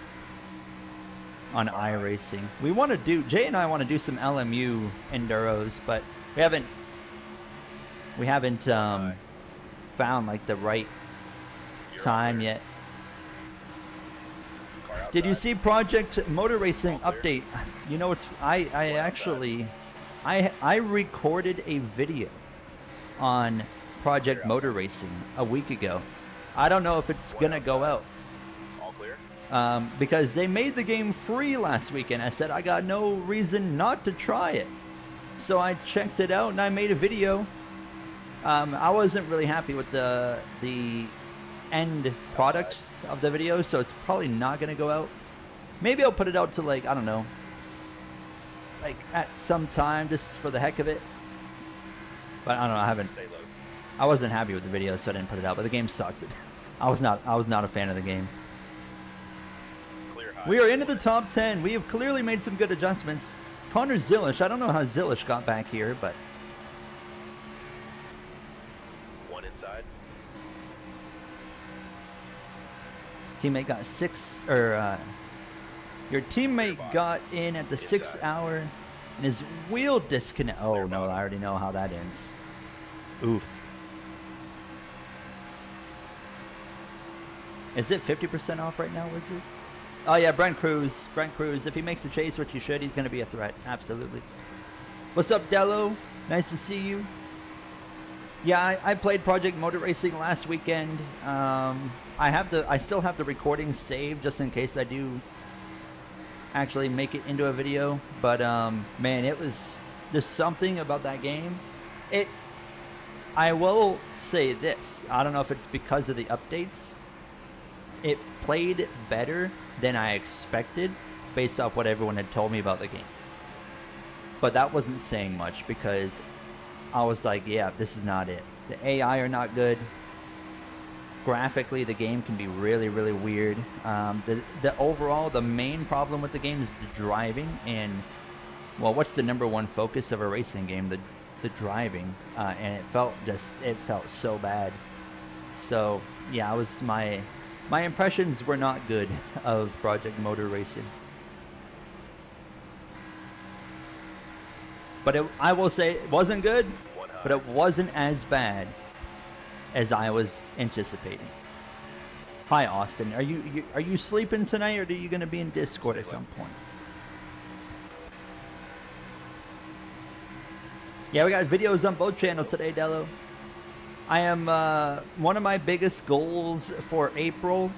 on iRacing. We want to do, Jay and I want to do some LMU enduros, but we haven't found like the right You're time clear. yet. Car outside. Did you see Project Motor Racing All clear. update? You know, I actually I recorded a video on Project Clear Motor outside. Racing a week ago. I don't know if it's One gonna go outside. out All clear. because they made the game free last weekend. I said I got no reason not to try it, so I checked it out and I made a video. I wasn't really happy with the end product of the video, so it's probably not gonna go out. Maybe I'll put it out to like, I don't know, like at some time just for the heck of it. But I don't know, Stay low. I wasn't happy with the video, so I didn't put it out, but the game sucked. I was not a fan of the game. Clear high. We are into the top 10. We have clearly made some good adjustments. Connor Zilish, I don't know how Zilish got back here, but One inside. teammate got your teammate got in at the 6 hour and his wheel disconnect. Oh no, I already know how that ends. Oof. Is it 50% off right now, Wizard? Oh yeah, Brent Cruz. If he makes a chase, which he should, he's going to be a threat. Absolutely. What's up, Dello? Nice to see you. Yeah, I played Project Motor Racing last weekend. I still have the recording saved just in case I do actually make it into a video. But man, it was just something about that game. I will say this. I don't know if it's because of the updates. It played better than I expected based off what everyone had told me about the game. But that wasn't saying much because I was like, yeah, this is not it. The AI are not good. Graphically, the game can be really, really weird. The overall, the main problem with the game is the driving. And, well, what's the number one focus of a racing game? The driving. And it felt so bad. So, yeah, my impressions were not good of Project Motor Racing. But I will say it wasn't good, but it wasn't as bad as I was anticipating. Hi, Austin. Are you sleeping tonight, or are you going to be in Discord at some point? Yeah, we got videos on both channels today, Dello. I am one of my biggest goals for April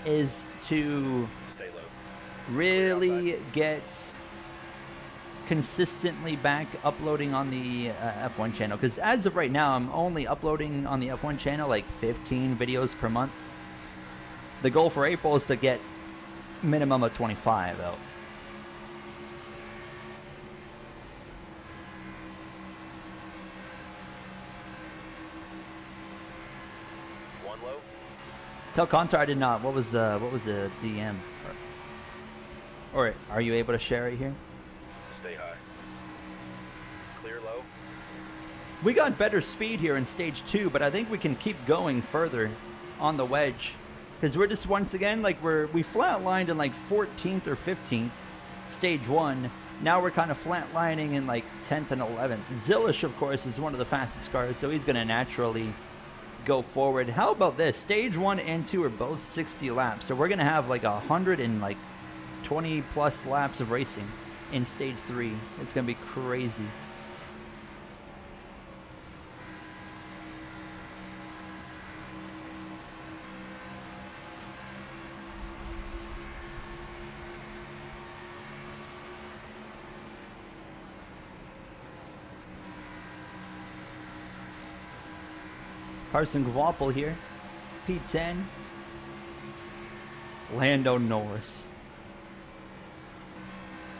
is to Stay low. really get consistently back uploading on the F1 channel, because as of right now, I'm only uploading on the F1 channel like 15 videos per month. The goal for April is to get minimum of 25 though. One low. Tell Contar I did not. What was the DM? Or are you able to share it here? Stay high. Clear low. We got better speed here in stage 2, but I think we can keep going further on the wedge, because we're just, once again, like we flatlined in like 14th or 15th stage 1. Now we're kind of flatlining in like 10th and 11th. Zillish, of course, is one of the fastest cars, so he's going to naturally go forward. How about this? Stage 1 and 2 are both 60 laps, so we're going to have like 120 plus laps of racing in stage 3. It's going to be crazy. Carson Gvopel here, P10. Lando Norris.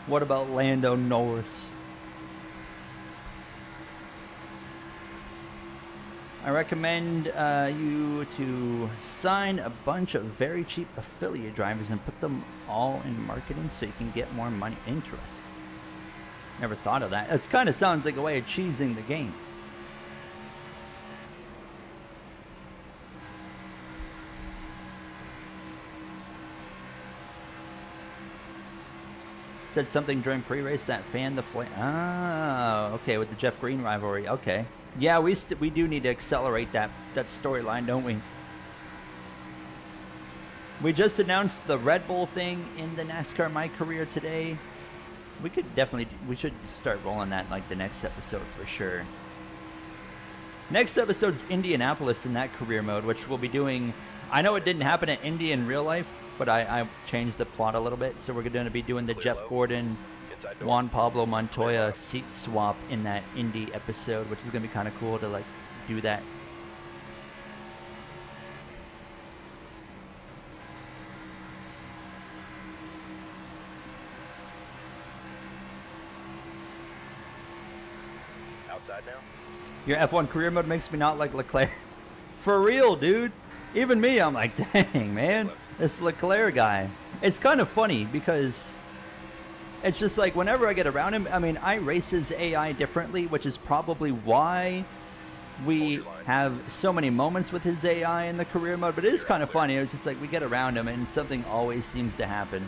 What about Lando Norris? I recommend you to sign a bunch of very cheap affiliate drivers and put them all in marketing so you can get more money. Interesting. Never thought of that. It kind of sounds like a way of cheesing the game. Said something during pre-race that fanned the flame. Ah, okay, with the Jeff Green rivalry. Okay, yeah, we do need to accelerate that storyline, don't we? We just announced the Red Bull thing in the NASCAR My Career today. We should start rolling that in like the next episode for sure. Next episode's Indianapolis in that career mode, which we'll be doing. I know it didn't happen at Indy in real life, but I changed the plot a little bit, so we're going to be doing the Jeff Gordon, Juan Pablo Montoya seat swap in that Indy episode, which is going to be kind of cool to like do that. Outside now. Your F1 career mode makes me not like Leclerc. For real, dude. Even me, I'm like, dang, man. This Leclerc guy. It's kind of funny because it's just like whenever I get around him, I mean, I race his AI differently, which is probably why we have so many moments with his AI in the career mode. But it is kind of funny. It's just like we get around him and something always seems to happen.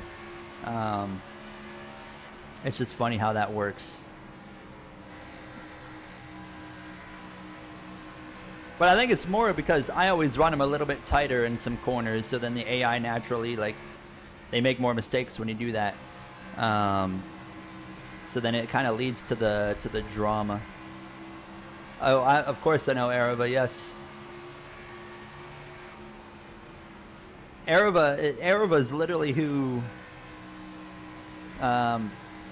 It's just funny how that works. But I think it's more because I always run them a little bit tighter in some corners, so then the AI naturally, like, they make more mistakes when you do that. So then it kind of leads to the drama. Oh, of course I know Arava, yes. Arava is literally who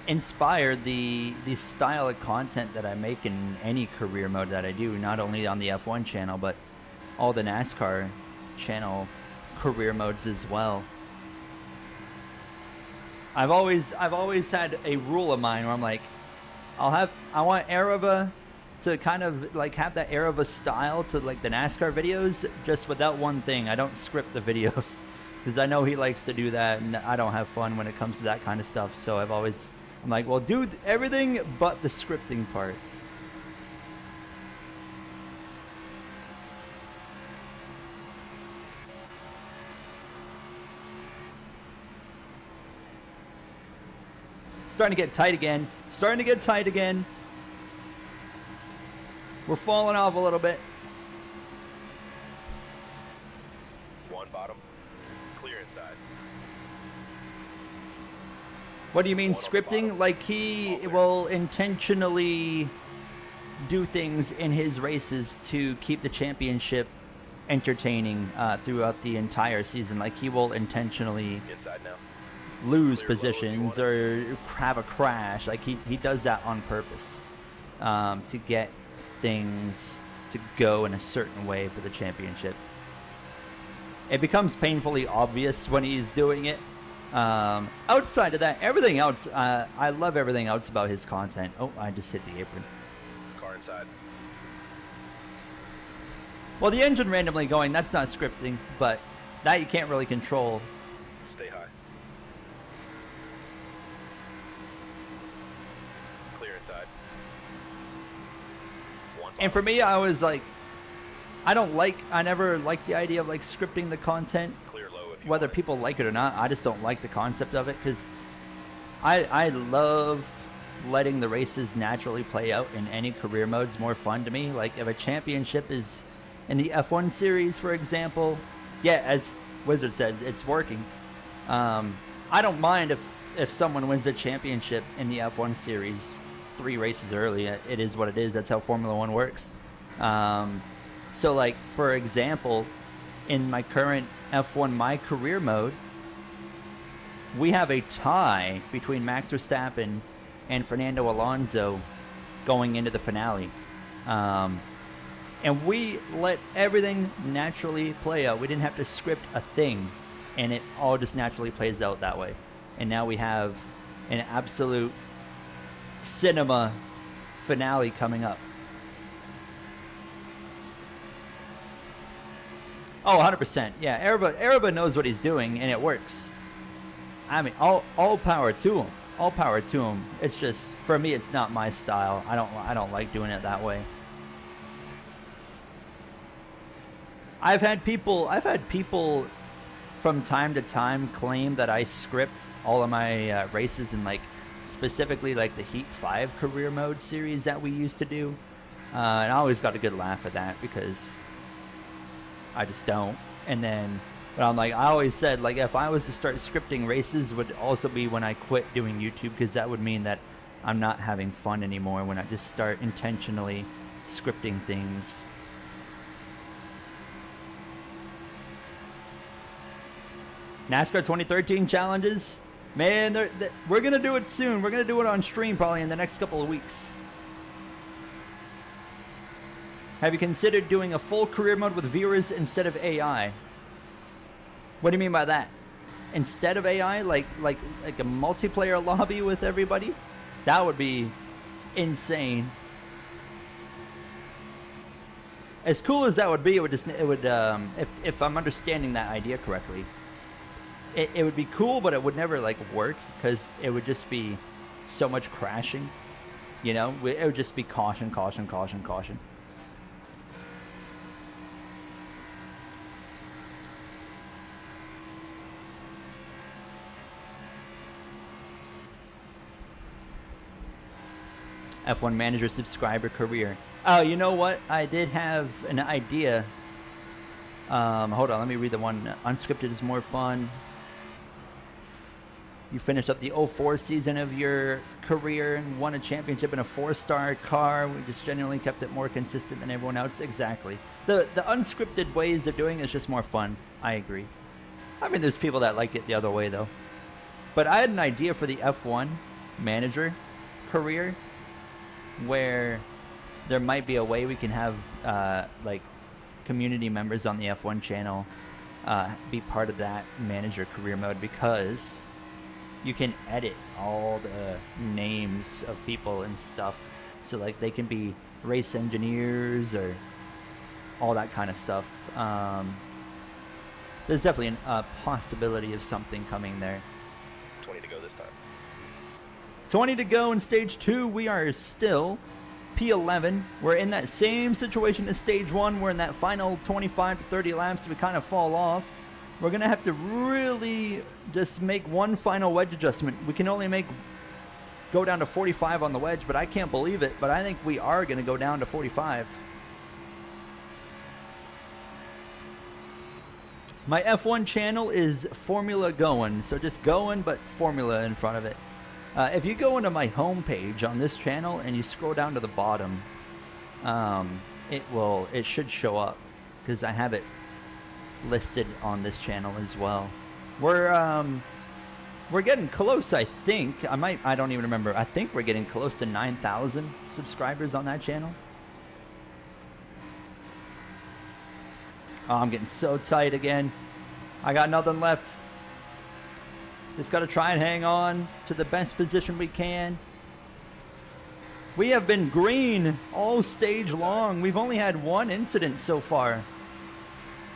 inspired the style of content that I make in any career mode that I do, not only on the F1 channel, but all the NASCAR channel career modes as well. I've always had a rule of mine where I'm like, I want Arava to kind of like have that Arava style to like the NASCAR videos, just without one thing. I don't script the videos because I know he likes to do that, and I don't have fun when it comes to that kind of stuff. So I'm like, well, do everything but the scripting part. Starting to get tight again. Starting to get tight again. We're falling off a little bit. One bottom. Clear inside. What do you mean scripting? Like he will intentionally do things in his races to keep the championship entertaining throughout the entire season. Like he will intentionally Inside now. lose Clear low if you positions want it. or have a crash. Like he does that on purpose to get things to go in a certain way for the championship. It becomes painfully obvious when he's doing it. Outside of that, everything else, I love everything else about his content. Oh, I just hit the apron. Car inside. Well, the engine randomly going, that's not scripting, but that you can't really control. Stay high. Clear inside. One And for me, I was like, I never liked the idea of like scripting the content, clear low if you whether want it. people like it or not. I just don't like the concept of it because I love letting the races naturally play out in any career mode is more fun to me. Like if a championship is in the F1 series, for example, yeah, as Wizard said, it's working. I don't mind if someone wins a championship in the F1 series 3 races early. It is what it is. That's how Formula One works. So like, for example, in my current F1 My Career mode, we have a tie between Max Verstappen and Fernando Alonso going into the finale. And we let everything naturally play out. We didn't have to script a thing, and it all just naturally plays out that way. And now we have an absolute cinema finale coming up. Oh, 100%. Yeah, Araba knows what he's doing, and it works. I mean, all power to him. All power to him. It's just, for me, it's not my style. I don't like doing it that way. I've had people from time to time claim that I script all of my races in like specifically like the Heat 5 career mode series that we used to do. And I always got a good laugh at that because I just don't. And then, but I'm like, I always said, like, if I was to start scripting races, would also be when I quit doing YouTube, because that would mean that I'm not having fun anymore when I just start intentionally scripting things. NASCAR 2013 challenges, man, we're gonna do it soon. We're gonna do it on stream probably in the next couple of weeks. Have you considered doing a full career mode with viewers instead of AI? What do you mean by that? Instead of AI, like a multiplayer lobby with everybody? That would be insane. As cool as that would be, if I'm understanding that idea correctly, it would be cool, but it would never like work because it would just be so much crashing. You know, it would just be caution, caution, caution, caution. F1 manager subscriber career. Oh, you know what? I did have an idea. Hold on, let me read the one. Unscripted is more fun. You finished up the 04 season of your career and won a championship in a 4-star car. We just genuinely kept it more consistent than everyone else. Exactly. The unscripted ways of doing it is just more fun. I agree. I mean, there's people that like it the other way, though. But I had an idea for the F1 manager career where there might be a way we can have like community members on the F1 channel be part of that manager career mode, because you can edit all the names of people and stuff, so like they can be race engineers or all that kind of stuff. There's definitely a possibility of something coming there. 20 to go this time. 20 to go in stage 2. We are still P11. We're in that same situation as stage 1. We're in that final 25 to 30 laps. We kind of fall off. We're going to have to really just make one final wedge adjustment. We can only go down to 45 on the wedge, but I can't believe it. But I think we are going to go down to 45. My F1 channel is Formula Going. So just going, but Formula in front of it. If you go into my homepage on this channel and you scroll down to the bottom, it should show up because I have it listed on this channel as well. We're We're getting close, I think. I don't even remember. I think we're getting close to 9,000 subscribers on that channel. Oh, I'm getting so tight again. I got nothing left. Just got to try and hang on to the best position we can. We have been green all stage long. We've only had one incident so far.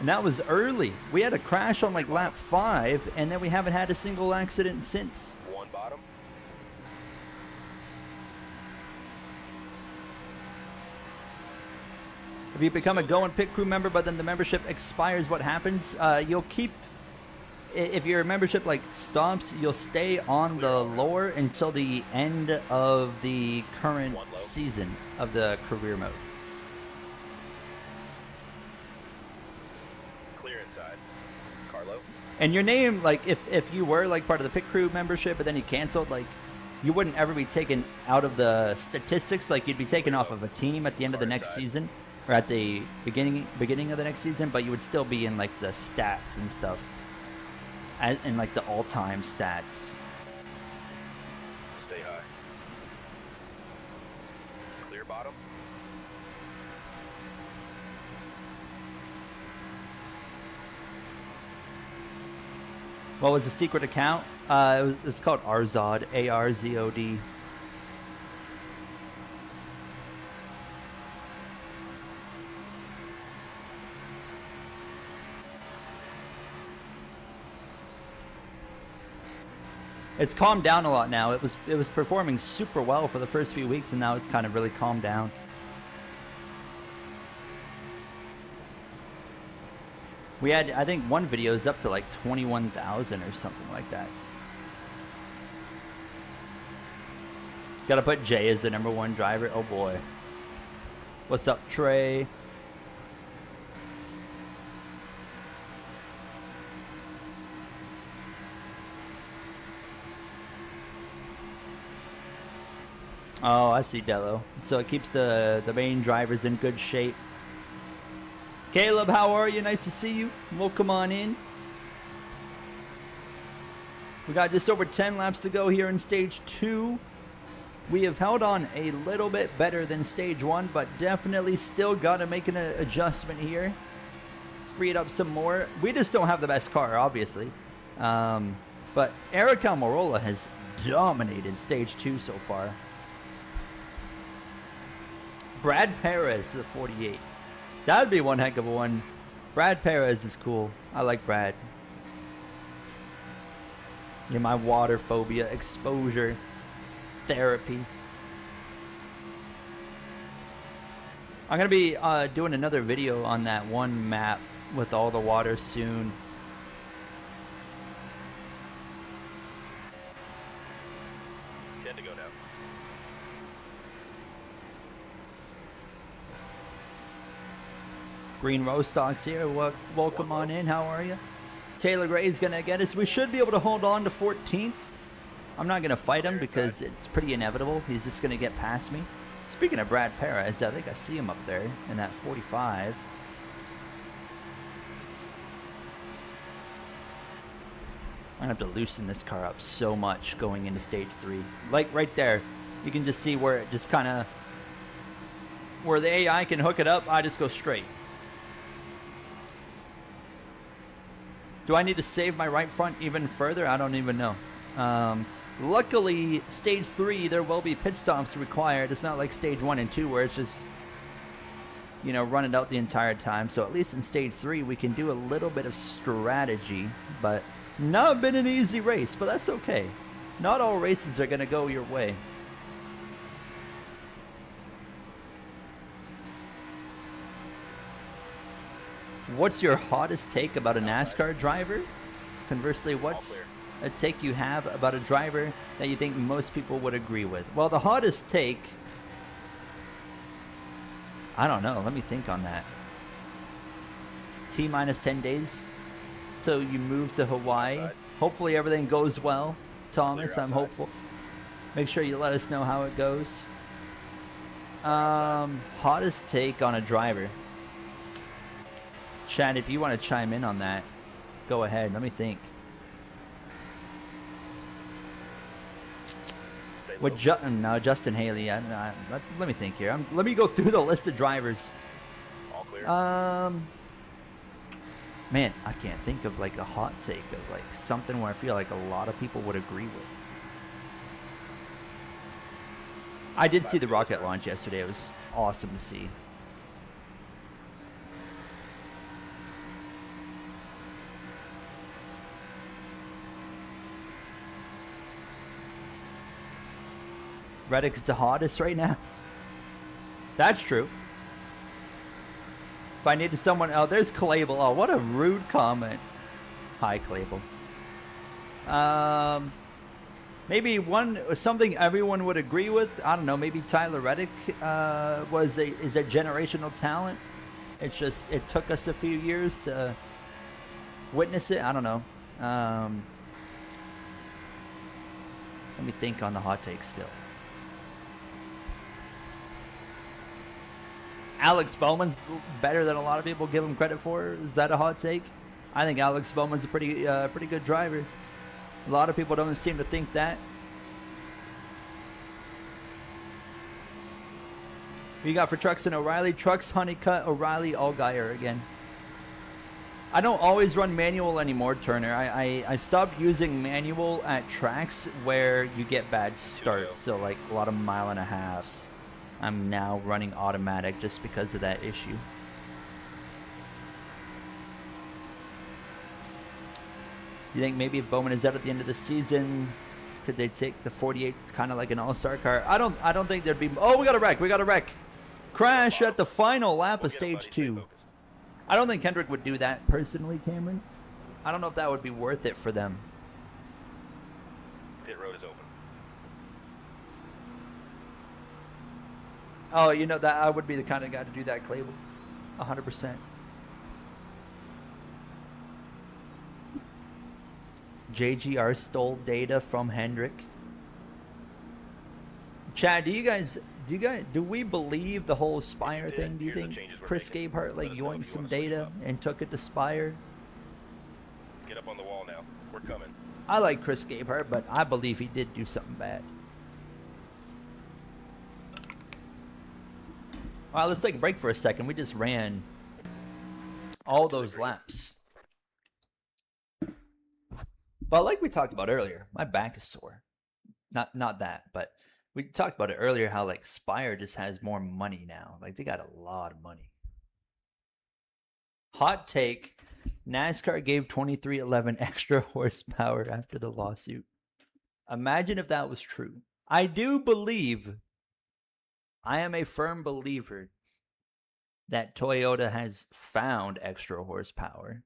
And that was early. We had a crash on like lap 5, and then we haven't had a single accident since. One bottom. If you become a Go and Pit Crew member, but then the membership expires, what happens? You'll keep, if your membership like stops, you'll stay on the lore until the end of the current season of the career mode. Clear inside. Carlo. And your name, like, if you were like part of the Pit Crew membership, but then you canceled, like, you wouldn't ever be taken out of the statistics. Like, you'd be taken off of a team at the end of the next season, or at the beginning of the next season, but you would still be in like the stats and stuff, in like the all-time stats. Stay high. Clear bottom. What was the secret account? It's called Arzod, A-R-Z-O-D. It's calmed down a lot now. It was performing super well for the first few weeks, and now it's kind of really calmed down. We had, I think, one video is up to like 21,000 or something like that. Gotta put Jay as the #1 driver. Oh boy. What's up, Trey? Oh, I see, Dello. So it keeps the main drivers in good shape. Caleb, how are you? Nice to see you. Welcome on in. We got just over 10 laps to go here in stage 2. We have held on a little bit better than stage 1, but definitely still got to make an adjustment here. Free it up some more. We just don't have the best car, obviously. But Eric Almirola has dominated stage 2 so far. Brad Perez to the 48. That would be one heck of a one. Brad Perez is cool. I like Brad. You're my water phobia, exposure, therapy. I'm going to be doing another video on that one map with all the water soon. 10 to go now. Green Rose Stocks here. Welcome on in. How are you? Taylor Gray is going to get us. We should be able to hold on to 14th. I'm not going to fight him because it's pretty inevitable. He's just going to get past me. Speaking of Brad Perez, I think I see him up there in that 45. I'm going to have to loosen this car up so much going into stage 3. Like right there. You can just see where it just kind of... where the AI can hook it up, I just go straight. Do I need to save my right front even further? I don't even know. Luckily, stage 3, there will be pit stops required. It's not like stage 1 and 2 where it's just, you know, run it out the entire time. So at least in stage 3, we can do a little bit of strategy, but not been an easy race, but that's okay. Not all races are going to go your way. What's your hottest take about a NASCAR driver? Conversely, what's a take you have about a driver that you think most people would agree with? Well, the hottest take, I don't know. Let me think on that. T-minus 10 days till you move to Hawaii. Hopefully everything goes well, Thomas. I'm hopeful. Make sure you let us know how it goes. Hottest take on a driver. Chad, if you want to chime in on that, go ahead. Let me think. With no, Justin Haley. Let me think here. Let me go through the list of drivers. All clear. Man, I can't think of like a hot take of like something where I feel like a lot of people would agree with. I did see the rocket launch yesterday. It was awesome to see. Reddick is the hottest right now. That's true. If I needed someone, oh, there's Clable. Oh, what a rude comment. Hi, Clable. Maybe something everyone would agree with. I don't know. Maybe Tyler Reddick is a generational talent. It's just it took us a few years to witness it. I don't know. Let me think on the hot take still. Alex Bowman's better than a lot of people give him credit for. Is that a hot take? I think Alex Bowman's a pretty good driver. A lot of people don't seem to think that. Who you got for Trucks and O'Reilly? Trucks, Honeycutt, O'Reilly, Allgaier again. I don't always run manual anymore, Turner. I stopped using manual at tracks where you get bad starts. So like a lot of 1.5 miles. I'm now running automatic just because of that issue. You think maybe if Bowman is out at the end of the season, could they take the 48 kind of like an all-star car? I don't think there'd be. Oh, we got a wreck. We got a wreck. Crash at the final lap of stage 2. I don't think Kendrick would do that personally, Cameron. I don't know if that would be worth it for them. Pit road is open. Oh, you know that I would be the kind of guy to do that, Clable. 100%. JGR stole data from Hendrick. Chad, do we believe the whole Spire thing? Do you think Chris Gabehart like yoinked some data and took it to Spire? Get up on the wall now. We're coming. I like Chris Gabehart, but I believe he did do something bad. All right, let's take a break for a second. We just ran all those laps. But like we talked about earlier, my back is sore. Not that, but we talked about it earlier how like Spire just has more money now. Like they got a lot of money. Hot take, NASCAR gave 2311 extra horsepower after the lawsuit. Imagine if that was true. I am a firm believer that Toyota has found extra horsepower.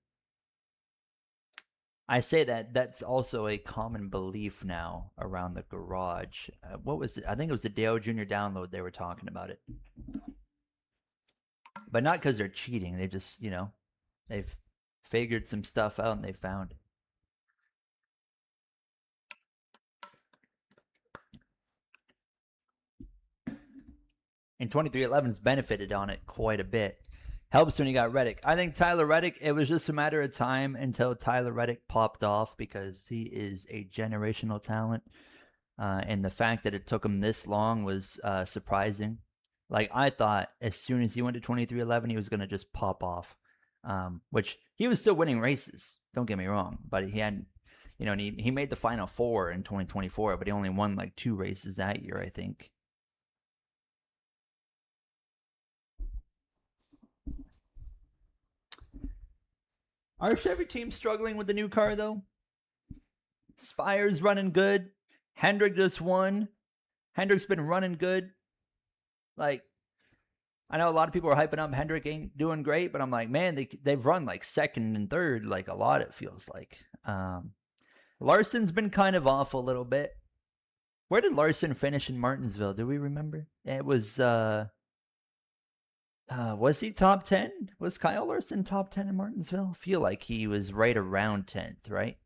I say that's also a common belief now around the garage. What was it? I think it was the Dale Jr. download they were talking about it. But not because they're cheating. They just, they've figured some stuff out and they found it. And 2311's benefited on it quite a bit. Helps when you got Reddick. I think Tyler Reddick, it was just a matter of time until Tyler Reddick popped off because he is a generational talent. And the fact that it took him this long was surprising. Like, I thought as soon as he went to 2311, he was going to just pop off. Which he was still winning races, don't get me wrong. But he had, and he made the Final Four in 2024, but he only won like 2 races that year, I think. Our Chevy team struggling with the new car, though. Spire's running good. Hendrick just won. Hendrick's been running good. Like, I know a lot of people are hyping up Hendrick ain't doing great, but I'm like, man, they've run like second and third, like a lot, it feels like. Larson's been kind of off a little bit. Where did Larson finish in Martinsville? Do we remember? It was he top 10? Was Kyle Larson top 10 in Martinsville? I feel like he was right around 10th, right?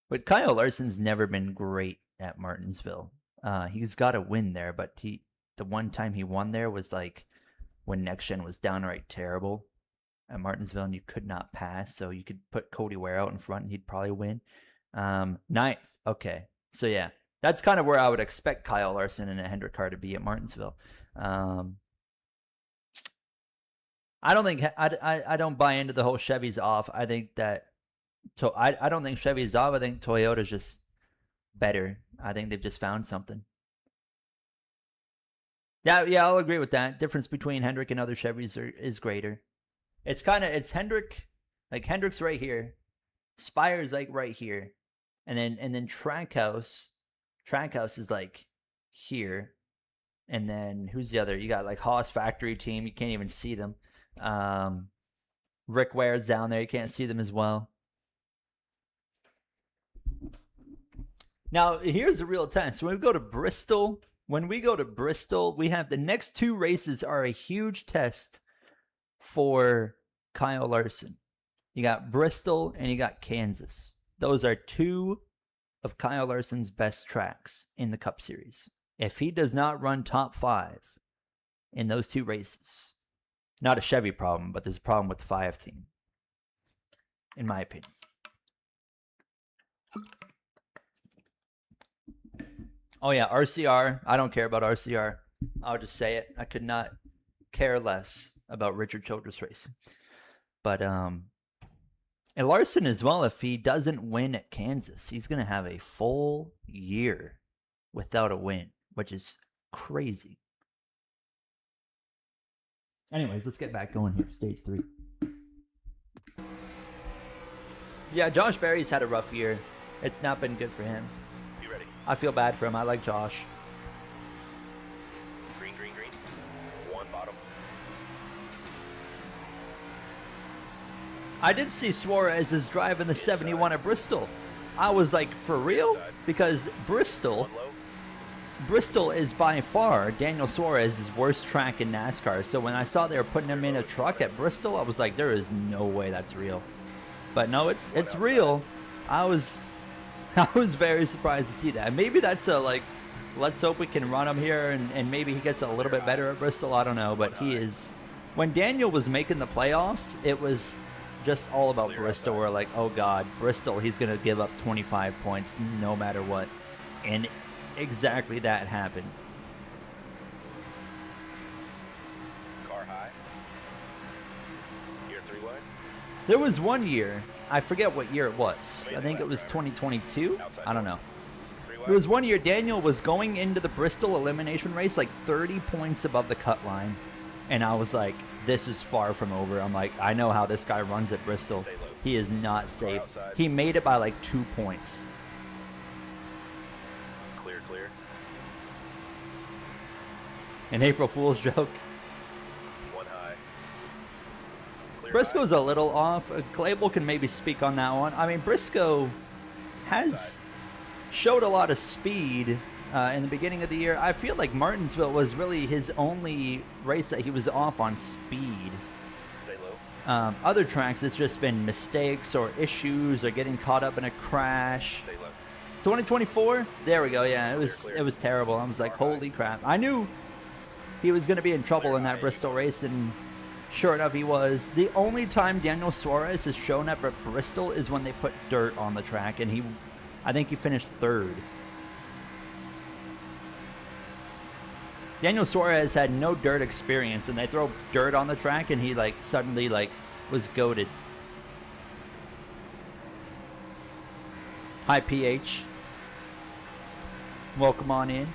But Kyle Larson's never been great at Martinsville. He's got a win there, but the one time he won there was like when Next Gen was downright terrible at Martinsville and you could not pass, so you could put Cody Ware out in front and he'd probably win. 9th. Okay. So yeah, That's kind of where I would expect Kyle Larson and a Hendrick car to be at Martinsville. I don't think I don't buy into the whole Chevy's off. I think that I don't think Chevy's off. I think Toyota's just better. I think they've just found something. Yeah, I'll agree with that. Difference between Hendrick and other Chevys is greater. It's Hendrick, like Hendrick's right here, Spire's like right here, and then Trackhouse is like here, and then who's the other? You got like Haas Factory Team. You can't even see them. Rick Ware's down there. You can't see them as well. Now, here's a real test. When we go to Bristol, we have the next 2 races are a huge test for Kyle Larson. You got Bristol and you got Kansas. Those are 2 of Kyle Larson's best tracks in the Cup Series. If he does not run top 5 in those 2 races, not a Chevy problem, but there's a problem with the 5 team, in my opinion. Oh yeah, RCR. I don't care about RCR. I'll just say it. I could not care less about Richard Childress Racing. But and Larson as well, if he doesn't win at Kansas, he's going to have a full year without a win, which is crazy. Anyways, let's get back going here for stage 3. Yeah, Josh Berry's had a rough year. It's not been good for him. You ready? I feel bad for him. I like Josh. Green. 1 bottom. I did see Suarez is driving the 71 at Bristol. I was like, for real? Because Bristol is by far Daniel Suarez's worst track in NASCAR. So when I saw they were putting him in a truck at Bristol, I was like, there is no way that's real. But no, it's real. I was very surprised to see that. Maybe that's a like, let's hope we can run him here and maybe he gets a little bit better at Bristol. I don't know, but he is. When Daniel was making the playoffs, it was just all about Bristol. We're like, oh God, Bristol, he's going to give up 25 points no matter what. And exactly that happened. Car high. Gear 3 wide. There was one year, I forget what year it was. I think it was 2022. I don't know. There was one year Daniel was going into the Bristol elimination race like 30 points above the cut line. And I was like, this is far from over. I'm like, I know how this guy runs at Bristol. He is not safe. He made it by like 2 points. Clear. An April Fool's joke. 1 high. Clear Briscoe's a little off. Clable can maybe speak on that one. I mean, Briscoe has showed a lot of speed in the beginning of the year. I feel like Martinsville was really his only race that he was off on speed. Stay low. Other tracks, it's just been mistakes or issues or getting caught up in a crash. Stay low. 2024, there we go. Yeah, it was terrible. I was like, holy crap. I knew he was going to be in trouble in that Bristol race, and sure enough, he was. The only time Daniel Suarez has shown up at Bristol is when they put dirt on the track, and I think he finished 3rd. Daniel Suarez had no dirt experience, and they throw dirt on the track, and he like suddenly like was goated. Hi, PH. Welcome on in.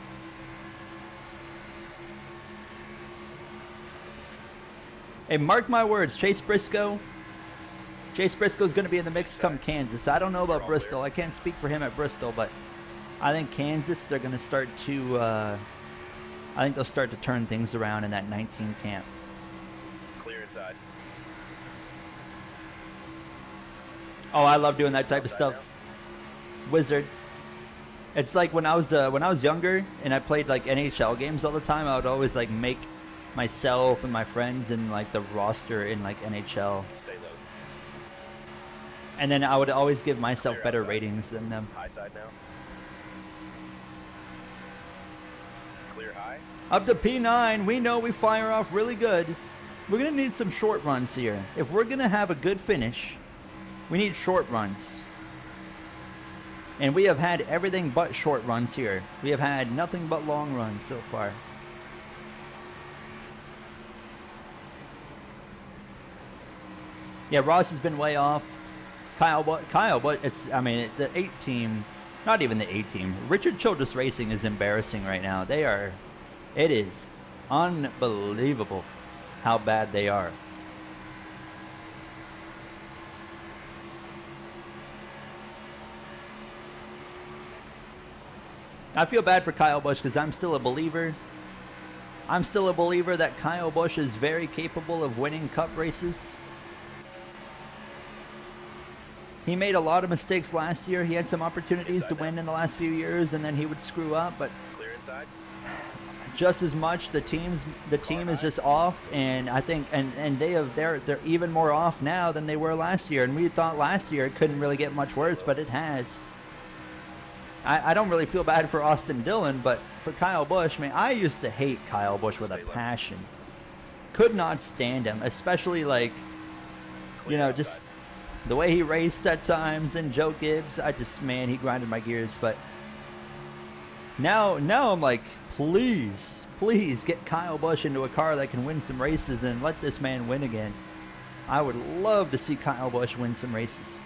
Hey, mark my words, Chase Briscoe's going to be in the mix come Kansas. I don't know about Bristol. I can't speak for him at Bristol, but I think Kansas, they're going to start to, I think they'll start to turn things around in that 19 camp. Clear inside. Oh, I love doing that type of stuff. Wizard. It's like when I was younger and I played like NHL games all the time, I would always like make myself and my friends in like the roster in like NHL. Stay low. And then I would always give myself better ratings than them. High side now. Clear high. Up to P9, we know we fire off really good. We're going to need some short runs here. If we're going to have a good finish, we need short runs. And we have had everything but short runs here. We have had nothing but long runs so far. Yeah, Ross has been way off. Kyle, but it's, I mean, the 8 team, not even the 8 team. Richard Childress Racing is embarrassing right now. They are, it is unbelievable how bad they are. I feel bad for Kyle Busch because I'm still a believer. I'm still a believer that Kyle Busch is very capable of winning cup races. He made a lot of mistakes last year. He had some opportunities to win in the last few years, and then he would screw up. But Clear inside. just as much, the team is just off, and I think and they're even more off now than they were last year. And we thought last year it couldn't really get much worse, but it has. I don't really feel bad for Austin Dillon, but for Kyle Busch, man, I used to hate Kyle Busch with a passion. Could not stand him, especially like, you know, just the way he raced at times. And Joe Gibbs, man, he grinded my gears. But now I'm like, please get Kyle Busch into a car that can win some races and let this man win again. I would love to see Kyle Busch win some races.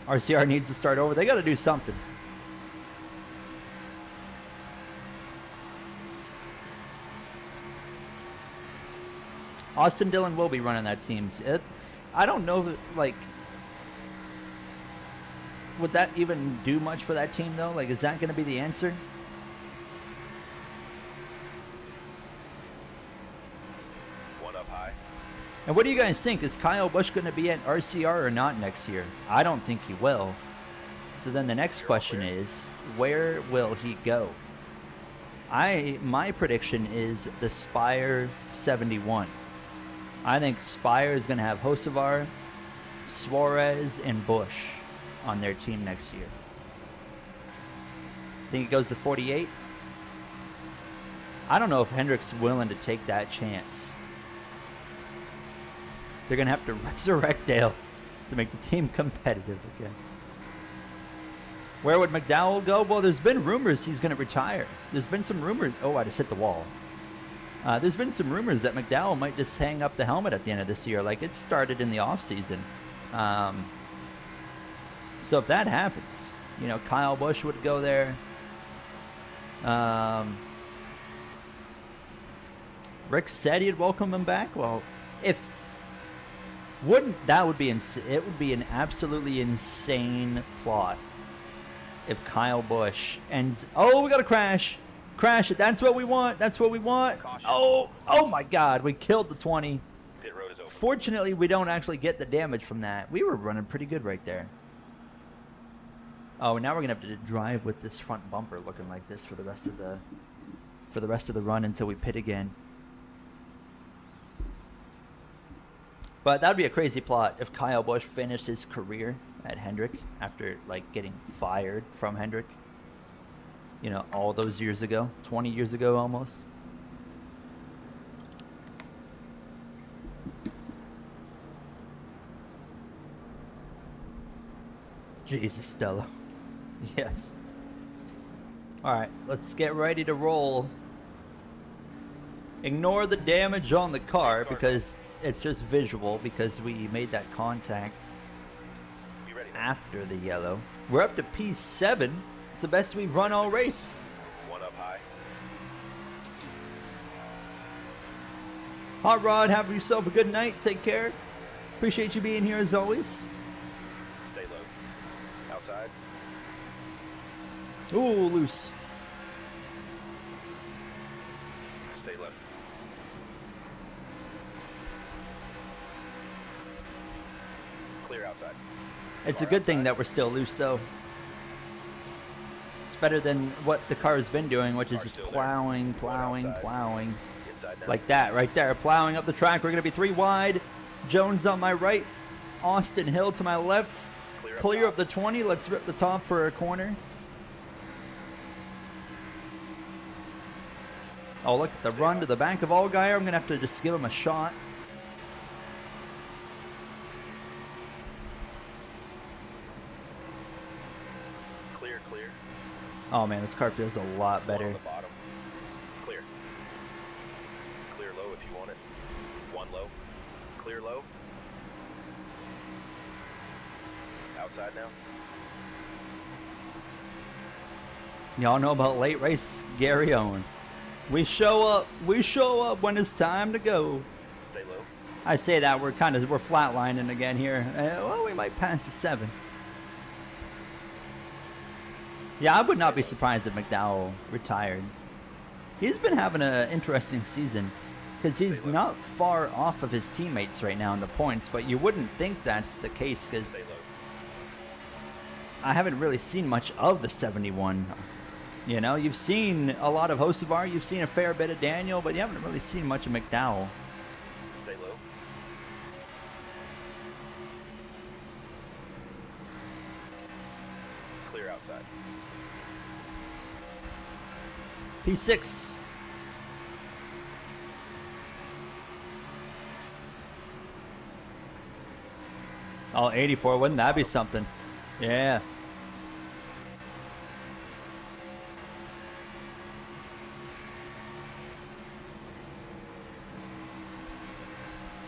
RCR needs to start over. They got to do something. Austin Dillon will be running that team. I don't know if, like, would that even do much for that team, though? Like, is that going to be the answer? One up high. And what do you guys think? Is Kyle Busch going to be at RCR or not next year? I don't think he will. So then the next question is, where will he go? My prediction is the Spire 71. I think Spire is going to have Hocevar, Suarez, and Busch on their team next year. Think it goes to 48? I don't know if Hendrick's willing to take that chance. They're going to have to resurrect Dale to make the team competitive again. Where would McDowell go? Well, there's been rumors he's going to retire. There's been some rumors. Oh, I just hit the wall. There's been some rumors that McDowell might just hang up the helmet at the end of this year. Like, it started in the offseason. So if that happens, you know, Kyle Busch would go there. Rick said he'd welcome him back. Well, that would be it would be an absolutely insane plot if Kyle Busch ends. Oh, we got a crash it. That's what we want. Oh my God, we killed the 20. Pit road is open. Fortunately, we don't actually get the damage from that. We were running pretty good right there. Oh, now we're gonna have to drive with this front bumper looking like this for the rest of the run until we pit again. But that would be a crazy plot if Kyle Busch finished his career at Hendrick after, like, getting fired from Hendrick. You know, all those years ago, 20 years ago almost. Jesus, Stella. Yes. All right, let's get ready to roll. Ignore the damage on the car because it's just visual because we made that contact after the yellow. We're up to P7. It's the best we've run all race. One up high. Hot Rod, have yourself a good night. Take care. Appreciate you being here as always. Stay low. Outside. Ooh, loose. Stay low. Clear outside. It's a good thing that we're still loose, though. It's better than what the car has been doing, which is just plowing. Inside now. Like that, right there. Plowing up the track. We're going to be 3 wide. Jones on my right. Austin Hill to my left. Clear up the 20. Let's rip the top for a corner. Oh, look at the run to the back of Allgaier. I'm going to have to just give him a shot. Oh man, this car feels a lot One better. on the bottom. Clear. Clear low if you want it. One low. Clear low. Outside now. Y'all know about late race Gary Owen. We show up when it's time to go. Stay low. I say that we're flatlining again here. Well, we might pass the 7. Yeah, I would not be surprised if McDowell retired. He's been having an interesting season because he's not far off of his teammates right now in the points, but you wouldn't think that's the case because Stay low. I haven't really seen much of the 71. You know, you've seen a lot of Hocevar, you've seen a fair bit of Daniel, but you haven't really seen much of McDowell. Stay low. Clear outside. P6. Oh, 84, wouldn't that be something? Yeah.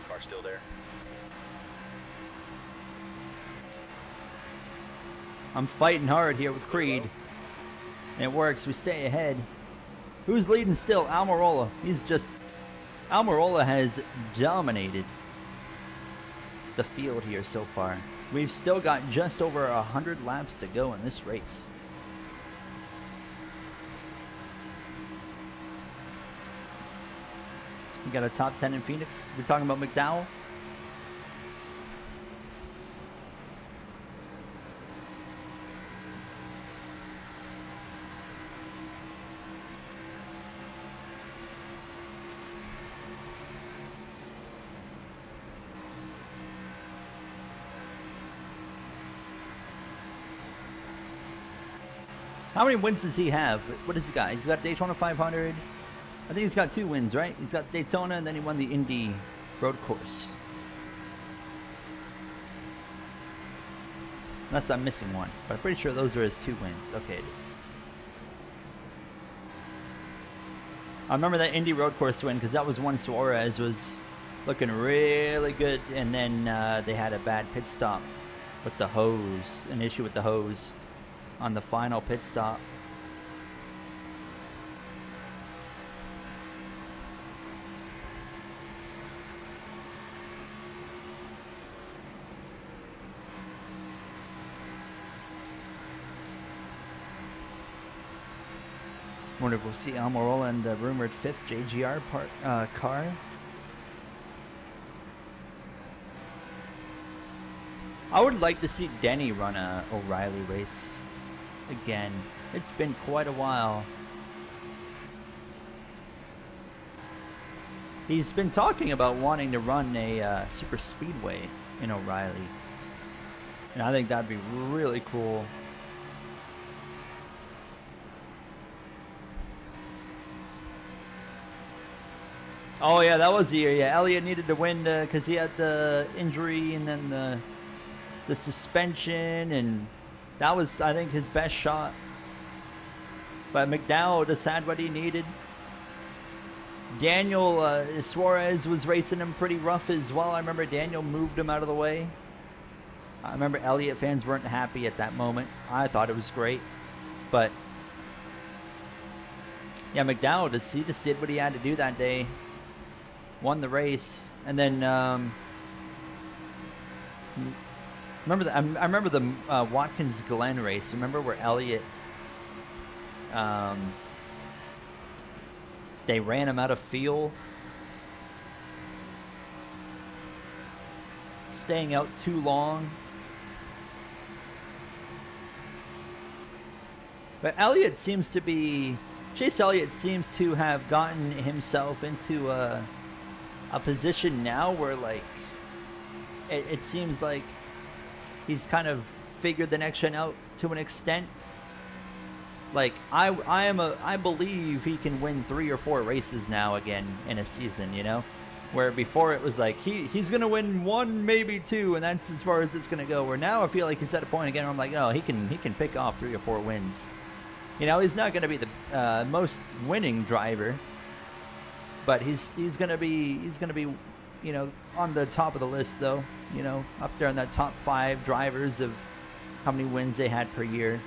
Car still there. I'm fighting hard here with Creed. And it works, we stay ahead. Who's leading still? Almirola. Almirola has dominated the field here so far. We've still got just over 100 laps to go in this race. We got a top 10 in Phoenix. We're talking about McDowell. How many wins does he have? What does he got? He's got Daytona 500. I think he's got 2 wins, right? He's got Daytona, and then he won the Indy road course. Unless I'm missing one. But I'm pretty sure those are his 2 wins. Okay, it is. I remember that Indy road course win because that was one Suarez was looking really good. And then they had a bad pit stop with the hose. An issue with the hose on the final pit stop. Wonder if we'll see Almirola in the rumored 5th JGR car. I would like to see Denny run a O'Reilly race again. It's been quite a while. He's been talking about wanting to run a super speedway in O'Reilly. And I think that'd be really cool. Oh yeah, that was the year. Yeah, Elliott needed to win because he had the injury and then the suspension, and that was, I think, his best shot. But McDowell just had what he needed. Daniel Suarez was racing him pretty rough as well. I remember Daniel moved him out of the way. I remember Elliott fans weren't happy at that moment. I thought it was great, but yeah, McDowell he just did what he had to do that day. Won the race, and then I remember the Watkins Glen race. Remember where Elliott they ran him out of fuel, staying out too long. But Chase Elliott seems to have gotten himself into a position now where, like, it seems like he's kind of figured the next gen out to an extent. Like, I believe he can win 3 or 4 races now again in a season, you know? Where before it was like he's gonna win 1, maybe 2, and that's as far as it's gonna go. Where now I feel like he's at a point again where I'm like, oh, he can pick off 3 or 4 wins You know, he's not going to be the most winning driver, but he's gonna be you know, on the top of the list though. You know, up there in that top 5 drivers of how many wins they had per year.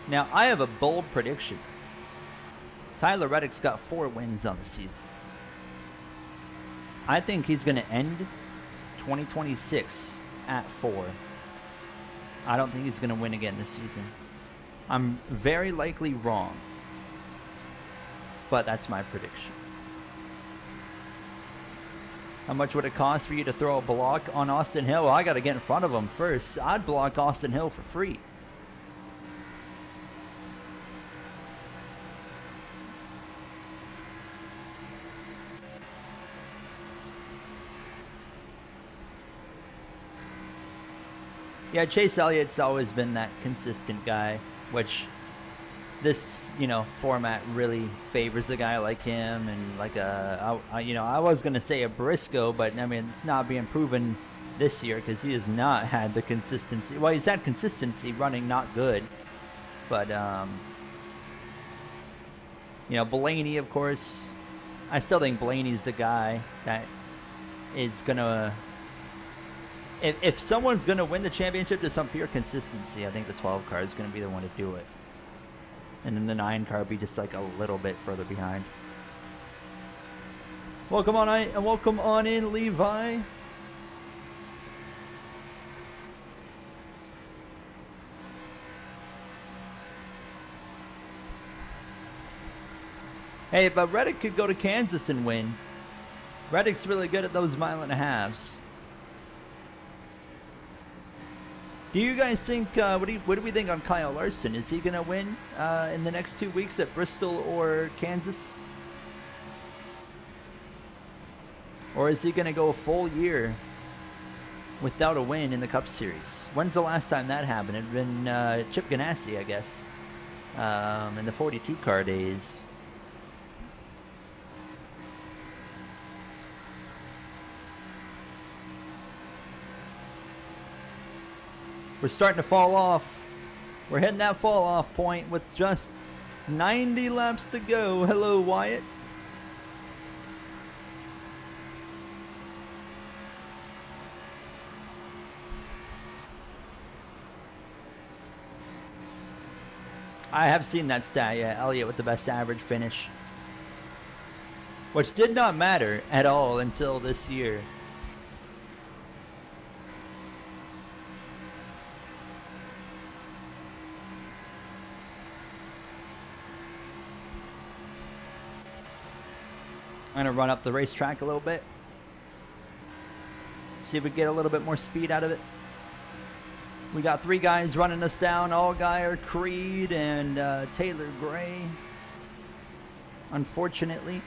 Now, I have a bold prediction. Tyler Reddick's got 4 wins on the season. I think he's going to end 2026 at 4. I don't think he's going to win again this season. I'm very likely wrong, but that's my prediction. How much would it cost for you to throw a block on Austin Hill? Well, I got to get in front of him first. I'd block Austin Hill for free. Yeah, Chase Elliott's always been that consistent guy, which this, you know, format really favors a guy like him and like you know, I was going to say a Briscoe, but I mean, it's not being proven this year because he has not had the consistency. Well, he's had consistency running not good, but, you know, Blaney, of course, I still think Blaney's the guy that is going to... If someone's going to win the championship to some pure consistency, I think the 12 car is going to be the one to do it. And then the 9 car will be just like a little bit further behind. Welcome on in, Levi. Hey, but Reddick could go to Kansas and win. Reddick's really good at those 1.5 miles. Do you guys think, what do we think on Kyle Larson? Is he going to win in the next 2 weeks at Bristol or Kansas? Or is he going to go a full year without a win in the Cup Series? When's the last time that happened? It had been Chip Ganassi, I guess, in the 42 car days. We're starting to fall off. We're hitting that fall off point with just 90 laps to go. Hello, Wyatt. I have seen that stat, yeah. Elliott with the best average finish. Which did not matter at all until this year. I'm going to run up the racetrack a little bit. See if we get a little bit more speed out of it. We got 3 guys running us down. Allgaier, Creed, and Taylor Gray. Unfortunately.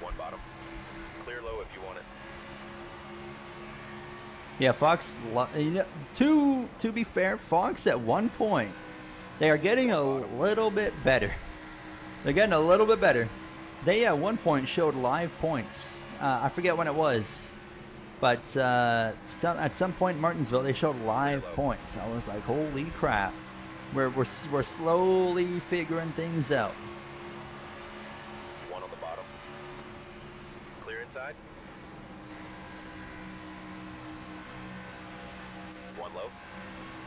One bottom. Clear low if you want it. Yeah, Fox, you know, to be fair, Fox at one point, they are getting a little bit better. They're getting a little bit better. They at one point showed live points. I forget when it was, but at some point in Martinsville they showed live points. I was like, holy crap! We're slowly figuring things out. One on the bottom. Clear inside. One low.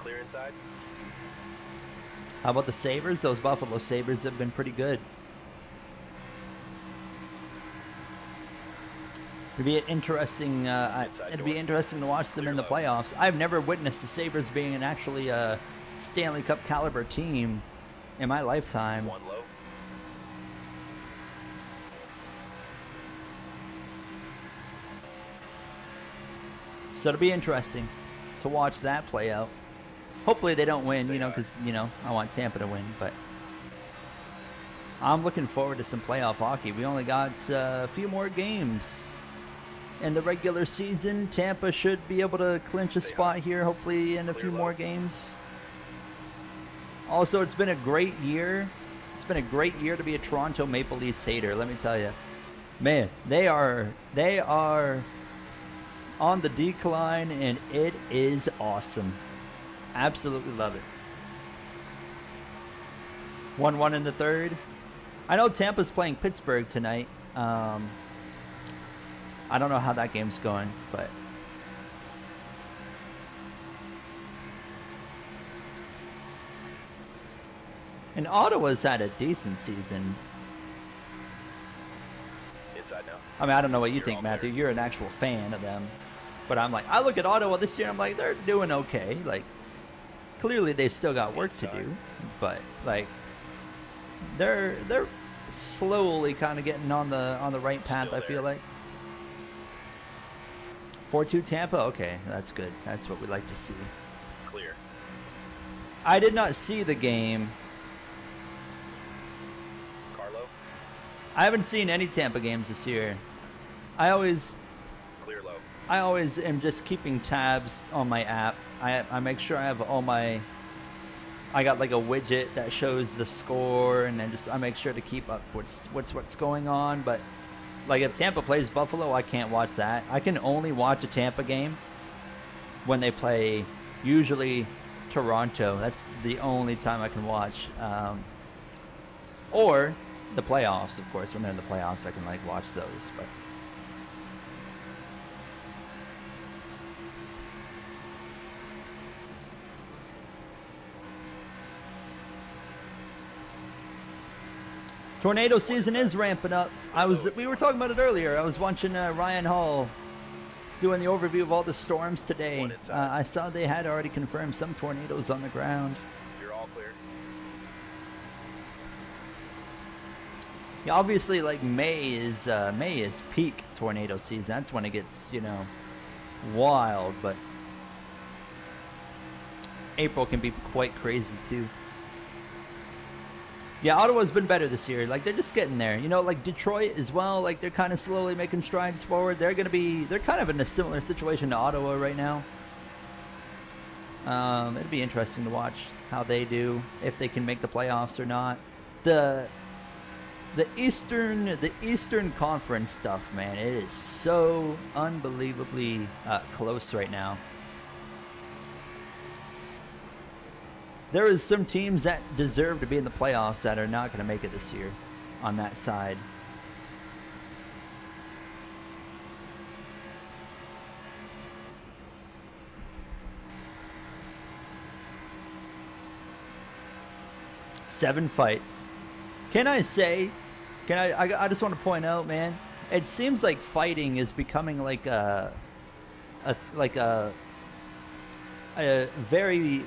Clear inside. How about the Sabres? Those Buffalo Sabres have been pretty good. It'd be interesting. It'd be interesting to watch them in the playoffs. I've never witnessed the Sabres being an actually Stanley Cup caliber team in my lifetime. One low. So it'll be interesting to watch that play out. Hopefully they don't win, you know, because, you know, I want Tampa to win, but I'm looking forward to some playoff hockey. We only got a few more games in the regular season. Tampa should be able to clinch a spot here, hopefully in a few more games. Also, it's been a great year. It's been a great year to be a Toronto Maple Leafs hater, let me tell you. Man, they are on the decline, and it is awesome. Absolutely love it. 1-1 in the third. I know Tampa's playing Pittsburgh tonight. I don't know how that game's going, but and Ottawa's had a decent season. Inside now. I mean, I don't know what you You're think, all Matthew. clear. You're an actual fan of them. But I'm like, I look at Ottawa this year, I'm like, they're doing okay. Like, clearly they've still got work to do. But, like, they're slowly kind of getting on the right path, Still I feel there. like. 4-2 Tampa? Okay, that's good. That's what we like to see. Clear. I did not see the game. Carlo. I haven't seen any Tampa games this year. I always Clear low. am just keeping tabs on my app. I make sure I have all my. I got like a widget that shows the score, and then I make sure to keep up what's going on. But like if Tampa plays Buffalo, I can't watch that. I can only watch a Tampa game when they play usually Toronto. That's the only time I can watch. Or the playoffs, of course. When they're in the playoffs, I can like watch those. But tornado season is ramping up. We were talking about it earlier. I was watching Ryan Hall doing the overview of all the storms today. One inside. I saw they had already confirmed some tornadoes on the ground. You're all clear. Yeah, obviously, like May is peak tornado season. That's when it gets wild. But April can be quite crazy too. Yeah, Ottawa's been better this year. Like they're just getting there. Like Detroit as well. Like they're kind of slowly making strides forward. They're kind of in a similar situation to Ottawa right now. It'd be interesting to watch how they do, if they can make the playoffs or not. The Eastern Conference stuff, man, it is so unbelievably close right now. There is some teams that deserve to be in the playoffs that are not going to make it this year on that side. Seven fights. I just want to point out, man, it seems like fighting is becoming like a very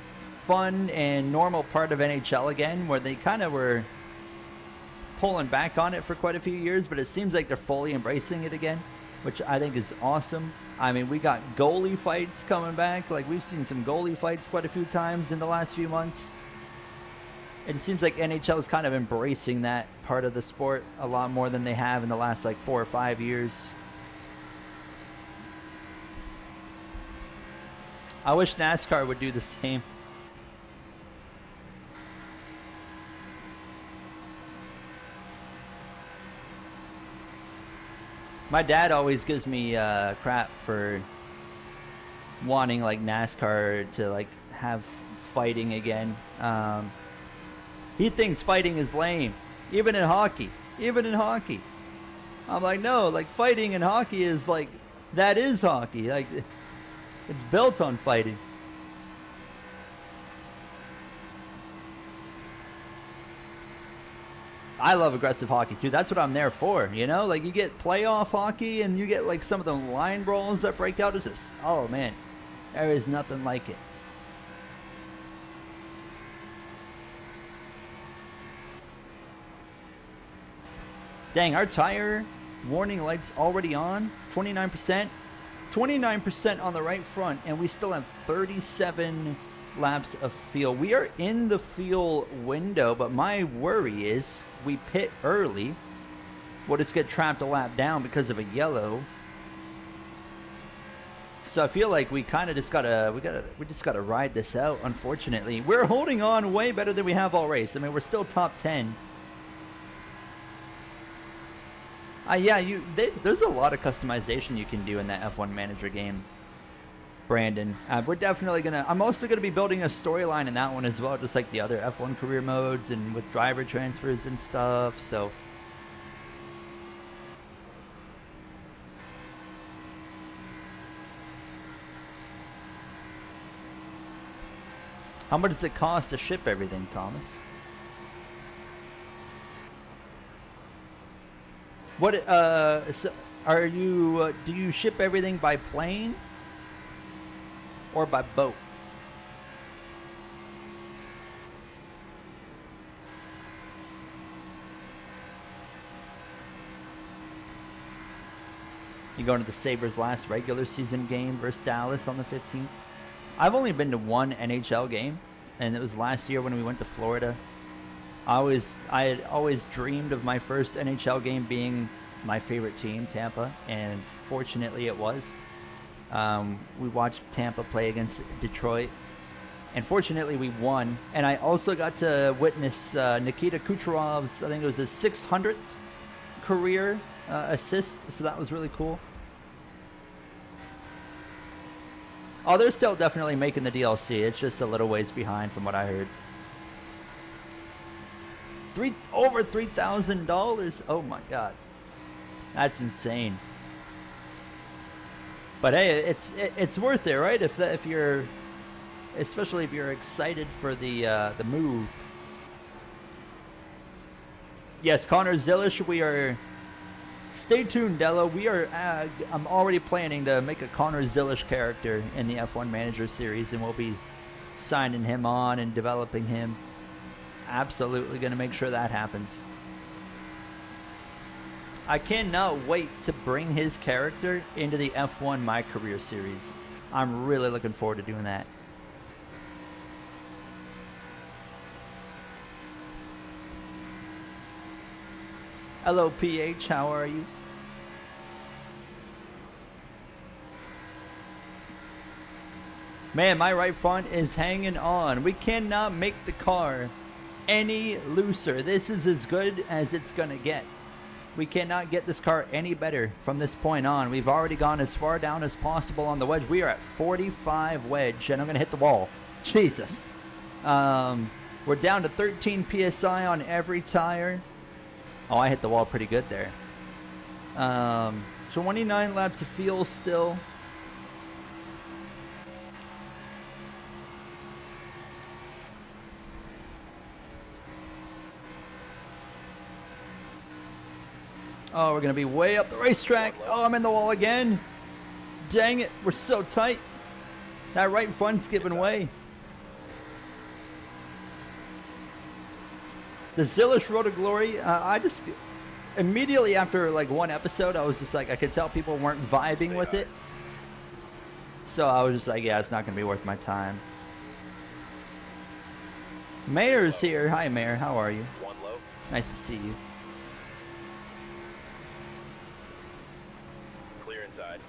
fun and normal part of NHL again, where they kind of were pulling back on it for quite a few years, but it seems like they're fully embracing it again, which I think is awesome. I mean, we got goalie fights coming back. Like, we've seen some goalie fights quite a few times in the last few months. It seems like NHL is kind of embracing that part of the sport a lot more than they have in the last, 4 or 5 years. I wish NASCAR would do the same. My dad always gives me crap for wanting NASCAR to have fighting again. He thinks fighting is lame, even in hockey. I'm like, no, fighting in hockey is that is hockey. It's built on fighting. I love aggressive hockey too. That's what I'm there for, you get playoff hockey and you get some of the line brawls that break out. It's just, oh man, there is nothing like it. Dang, our tire warning lights already on. 29%. 29% on the right front, and we still have 37 laps of fuel. We are in the fuel window, but my worry is we pit early. We'll just get trapped a lap down because of a yellow. So I feel like we kind of just gotta ride this out. Unfortunately, we're holding on way better than we have all race. I mean, we're still top 10. Yeah, there's a lot of customization you can do in that F1 Manager game, Brandon. We're definitely gonna. I'm also gonna be building a storyline in that one as well, just like the other F1 career modes and with driver transfers and stuff. So. How much does it cost to ship everything, Thomas? What, so are you, do you ship everything by plane or by boat? You going to the Sabres' last regular season game versus Dallas on the 15th? I've only been to one NHL game, and it was last year when we went to Florida. I had always dreamed of my first NHL game being my favorite team, Tampa, and fortunately it was. We watched Tampa play against Detroit, and fortunately we won. And I also got to witness Nikita Kucherov's, I think it was his 600th career assist, so that was really cool. Oh, they're still definitely making the DLC. It's just a little ways behind from what I heard. Over $3,000. Oh my god, that's insane. But hey, it's worth it, right? If you're, especially if you're excited for the move. Yes, Connor Zillish, we are. Stay tuned, Della. We are. I'm already planning to make a Connor Zillish character in the F1 Manager series, and we'll be signing him on and developing him. Absolutely going to make sure that happens. I cannot wait to bring his character into the F1 My Career series. I'm really looking forward to doing that. Hello, PH. How are you? Man, my right front is hanging on. We cannot make the car any looser. This is as good as it's going to get. We cannot get this car any better from this point on. We've already gone as far down as possible on the wedge. We are at 45 wedge, and I'm going to hit the wall. Jesus. We're down to 13 PSI on every tire. Oh, I hit the wall pretty good there. 29 laps of fuel still. Oh, we're going to be way up the racetrack. Oh, I'm in the wall again. Dang it. We're so tight. That right front's giving way. The Zillish Road to Glory, I just, immediately after like one episode, I was just like, I could tell people weren't vibing with it. So I was just like, yeah, it's not going to be worth my time. Mayor's here. Hi, Mayor. How are you? One low. Nice to see you. Clear inside.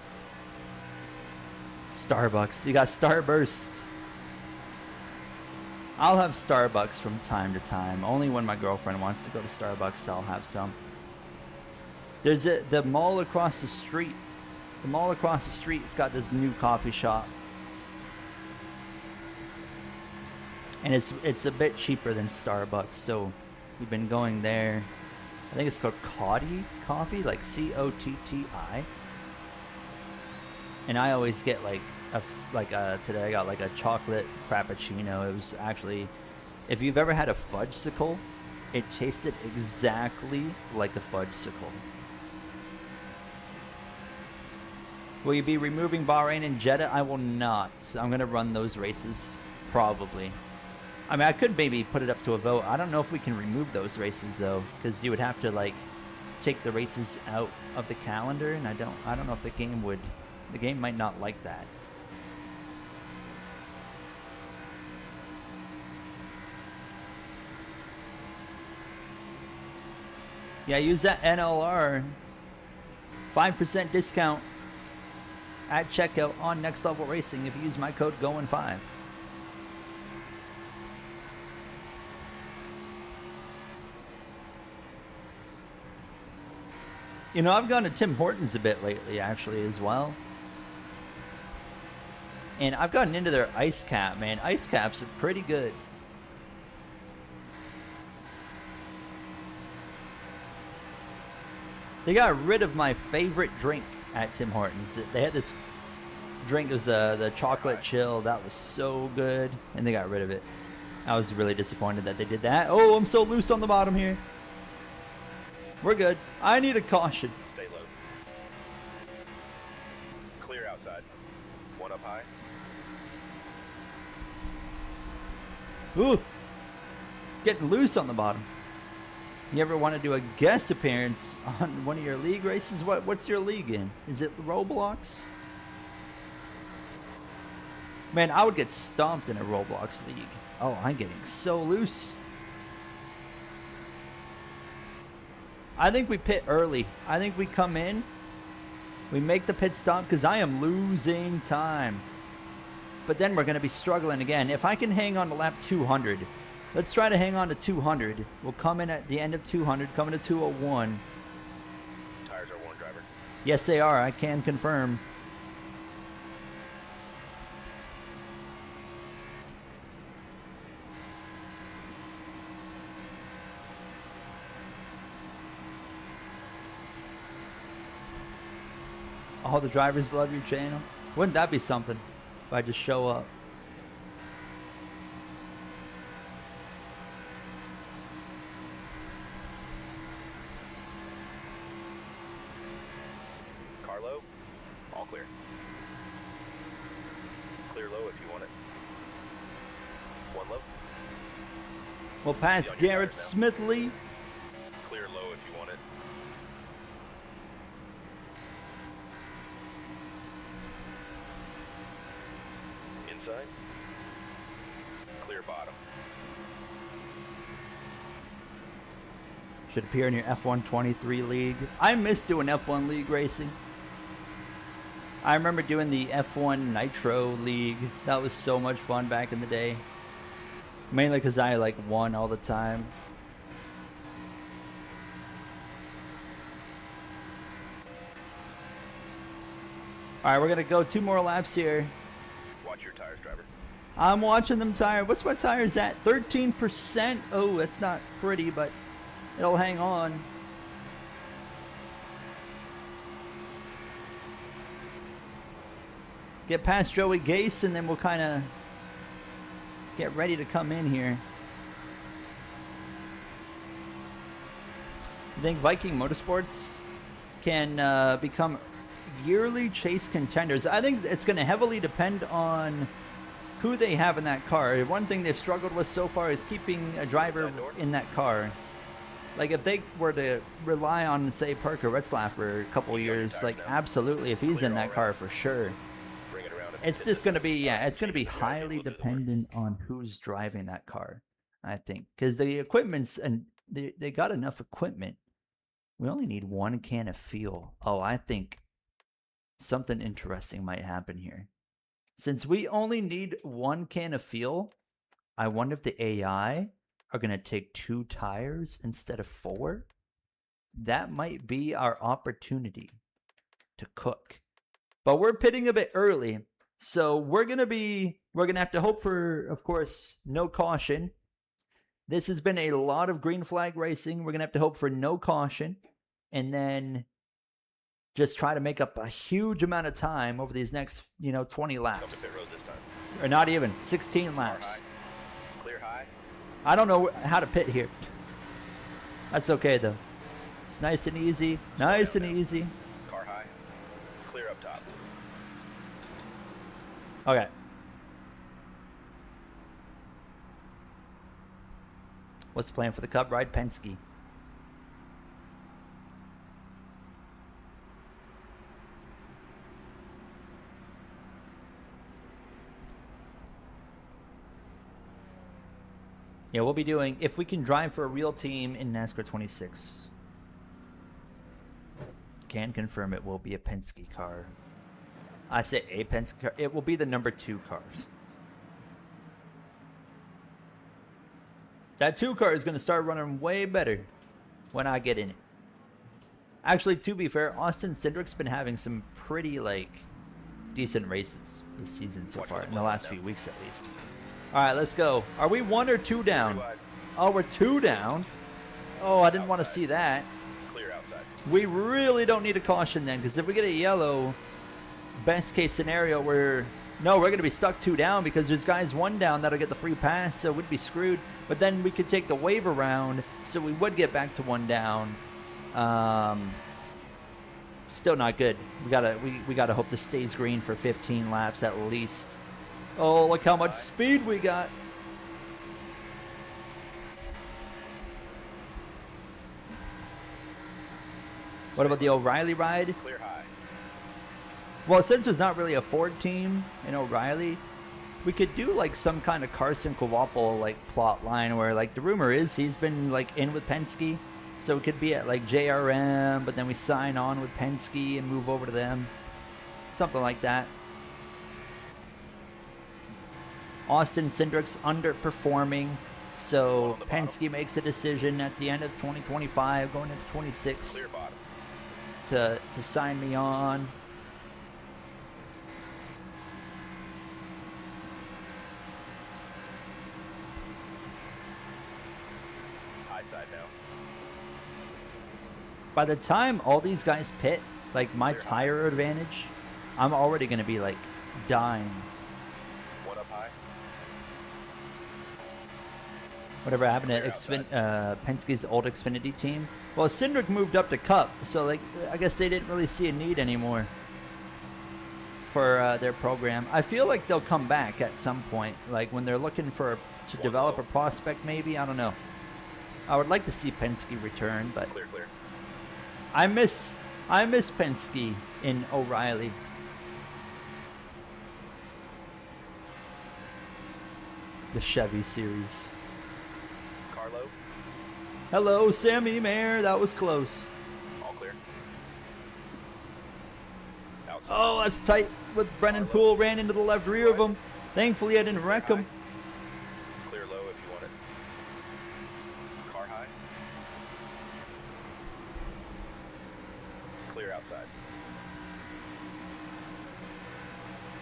Starbucks. You got Starburst. I'll have Starbucks from time to time. Only when my girlfriend wants to go to Starbucks, I'll have some. There's the mall across the street. The mall across the street's got this new coffee shop. And it's a bit cheaper than Starbucks, so we've been going there. I think it's called Cotti Coffee, like C-O-T-T-I. And I always get today I got like a chocolate frappuccino. It was actually, if you've ever had a fudgesicle, it tasted exactly like a fudgesicle. Will you be removing Bahrain and Jeddah? I will not. I'm going to run those races, probably. I mean, I could maybe put it up to a vote. I don't know if we can remove those races, though, because you would have to, like, take the races out of the calendar, and I don't know if the game would. The game might not like that. Yeah, use that NLR. 5% discount. at checkout on Next Level Racing if you use my code GOIN5. You know, I've gone to Tim Hortons a bit lately, actually, as well. And I've gotten into their ice cap, man. Ice caps are pretty good. They got rid of my favorite drink at Tim Hortons. They had this drink, it was the chocolate chill. That was so good. And they got rid of it. I was really disappointed that they did that. Oh, I'm so loose on the bottom here. We're good. I need a caution. Stay low. Clear outside. One up high. Ooh. Getting loose on the bottom. You ever want to do a guest appearance on one of your league races? What's your league in? Is it Roblox? Man, I would get stomped in a Roblox league. Oh, I'm getting so loose. I think we pit early. I think we come in. We make the pit stop because I am losing time. But then we're going to be struggling again. If I can hang on to lap 200, let's try to hang on to 200. We'll come in at the end of 200, come into 201. Tires are worn, driver. Yes, they are. I can confirm. All the drivers love your channel. Wouldn't that be something if I just show up? Car low. All clear. Clear low if you want it. One low. We'll pass Garrett Smithley. Clear low if you want it. Inside. Clear bottom. Should appear in your F123 league. I miss doing F1 league racing. I remember doing the F1 Nitro League. That was so much fun back in the day. Mainly because I like won all the time. Alright, we're going to go 2 more laps here. Watch your tires, driver. I'm watching them tire. What's my tires at? 13%. Oh, that's not pretty, but it'll hang on. Get past Joey Gase, and then we'll kind of get ready to come in here. I think Viking Motorsports can become yearly chase contenders. I think it's going to heavily depend on who they have in that car. One thing they've struggled with so far is keeping a driver in that car. Like, if they were to rely on, say, Parker Retzlaff for a couple years, like, absolutely, if he's in that car, for sure. It's just going to be, yeah, it's going to be highly dependent on who's driving that car, I think. Because the equipment's, and they got enough equipment. We only need 1 can of fuel. Oh, I think something interesting might happen here. Since we only need 1 can of fuel, I wonder if the AI are going to take 2 tires instead of 4. That might be our opportunity to cook. But we're pitting a bit early. So we're going to have to hope for, of course, no caution. This has been a lot of green flag racing. We're going to have to hope for no caution. And then just try to make up a huge amount of time over these next, 20 laps. Pit road this time. Or not even, 16 laps. High. Clear high. I don't know how to pit here. That's okay, though. It's nice and easy. Nice and easy. Car high. Clear up top. Okay. What's the plan for the Cup ride? Penske. Yeah, we'll be doing, if we can drive for a real team in NASCAR 26. Can confirm it will be a Penske car. I say a Penske car. It will be the number 2 car. That 2 car is going to start running way better when I get in it. Actually, to be fair, Austin Cindric's been having some pretty, like, decent races this season so far, in the last few weeks at least. All right, let's go. Are we 1 or 2 down? Oh, we're 2 down. Oh, I didn't want to see that. Clear outside. We really don't need a caution then, because if we get a yellow, best case scenario, we're going to be stuck 2 down because there's guys 1 down that'll get the free pass, so we'd be screwed. But then we could take the waiver round, so we would get back to 1 down. Still not good. We gotta hope this stays green for 15 laps at least. Oh, look how much speed we got. What about the O'Reilly ride? Clear high. Well, since there's not really a Ford team in O'Reilly, we could do like some kind of Carson Kowalpol like plot line where like the rumor is he's been like in with Penske, so it could be at like JRM, but then we sign on with Penske and move over to them, something like that. Austin Cindric's underperforming, so Penske makes a decision at the end of 2025, going into 26, Clear bottom. to sign me on. High side now. By the time all these guys pit, like my Clear high. tire advantage, I'm already going to be like dying. 1 up high. Whatever happened to Clear Penske's old Xfinity team? Well, Cindric moved up to Cup, so like I guess they didn't really see a need anymore for their program. I feel like they'll come back at some point, like when they're looking to develop a prospect. Maybe, I don't know. I would like to see Penske return, but Clear, clear. I miss Penske in O'Reilly. The Chevy series. Carlo. Hello, Sammy Mayer. That was close. All clear. Outside. Oh, that's tight. With Brennan Poole ran into the left rear of him. Thankfully, I didn't wreck him. Clear low if you want it. Car high. Clear outside.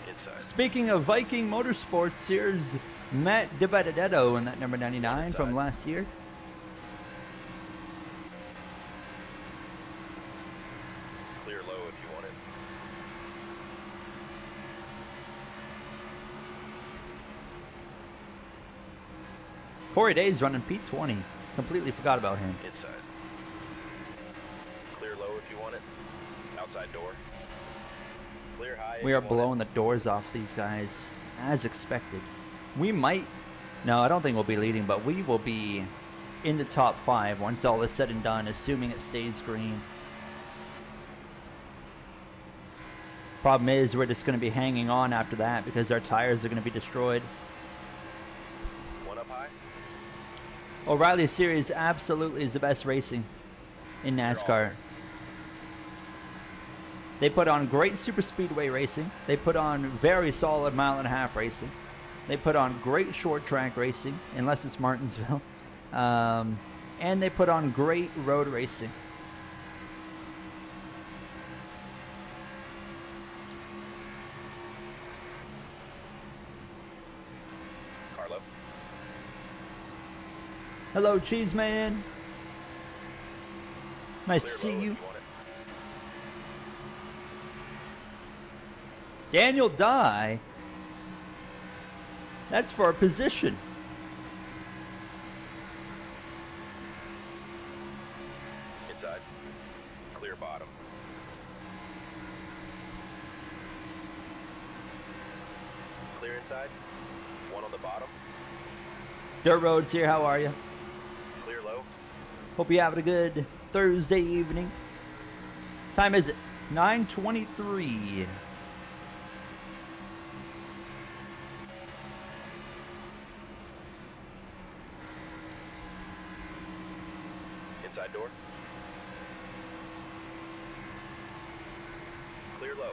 Inside. Speaking of Viking Motorsports, here's Matt DiBenedetto in that number 99 from last year. Clear low if you want it. Corey Day's running P20. Completely forgot about him. Inside. Clear low if you want it. Outside door. Clear high. We are blowing the doors off these guys as expected. We might, no, I don't think we'll be leading, but we will be in the top 5 once all is said and done, assuming it stays green. Problem is, we're just going to be hanging on after that because our tires are going to be destroyed. 1 up high. O'Reilly Series absolutely is the best racing in NASCAR. They put on great super speedway racing. They put on very solid mile-and-a-half racing. They put on great short track racing, unless it's Martinsville. And they put on great road racing. Carlo. Hello, Cheese Man. Nice to Clear see low if you. want it. Daniel Dye. That's for a position. Inside. Clear bottom. Clear inside. 1 on the bottom. Dirt Roads here, how are you? Clear low. Hope you're having a good Thursday evening. Time is it? 9:23. Inside door. Clear low.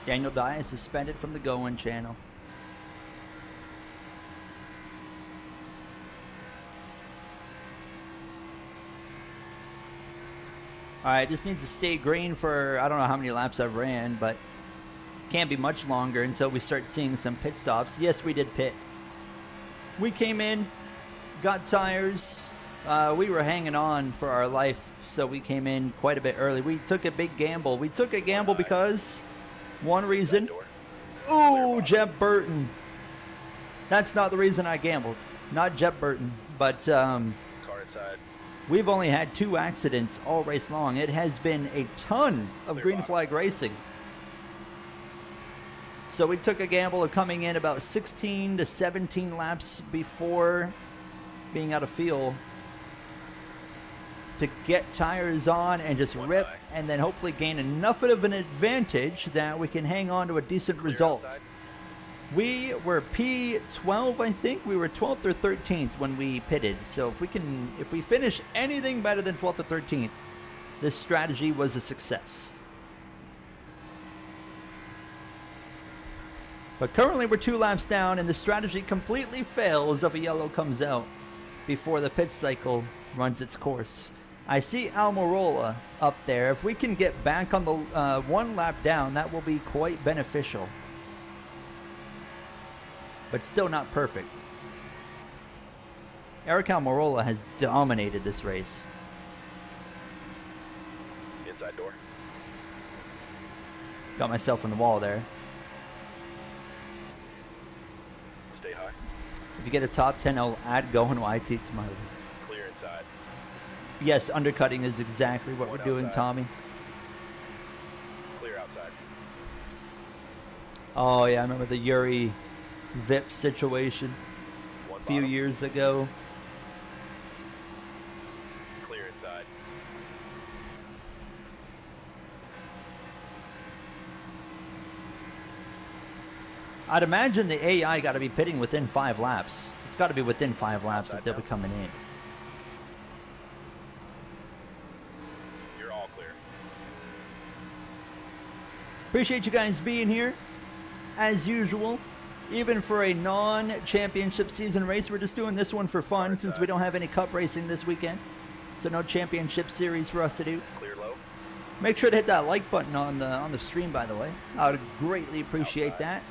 Daniel Dye is suspended from the Going channel. Alright, this needs to stay green for, I don't know how many laps I've ran, but can't be much longer until we start seeing some pit stops. Yes, we did pit. We came in, got tires. We were hanging on for our life, so we came in quite a bit early. We took a big gamble. We took a gamble because, one reason, ooh, Jeb Burton. That's not the reason I gambled. Not Jeb Burton, but Car inside. we've only had 2 accidents all race long. It has been a ton of green flag racing. So we took a gamble of coming in about 16 to 17 laps before being out of fuel to get tires on and just rip, and then hopefully gain enough of an advantage that we can hang on to a decent result. We were P12, I think. We were 12th or 13th when we pitted. So if we finish anything better than 12th or 13th, this strategy was a success. But currently we're 2 laps down, and the strategy completely fails if a yellow comes out before the pit cycle runs its course. I see Almirola up there. If we can get back on the 1 lap down, that will be quite beneficial. But still not perfect. Eric Almirola has dominated this race. Inside door. Got myself in the wall there. Stay high. If you get a top 10, I'll add Going YT to my list. Clear inside. Yes, undercutting is exactly what we're doing, Tommy. Clear outside. Oh, yeah, I remember the Yuri VIP situation a few years ago. Clear inside. I'd imagine the AI got to be pitting within 5 laps. It's got to be within 5 laps that they'll be coming in. You're all clear. Appreciate you guys being here. As usual, even for a non-championship season race, we're just doing this one for fun since we don't have any cup racing this weekend. So no championship series for us to do. Clear low. Make sure to hit that like button on the stream, by the way. I would greatly appreciate that.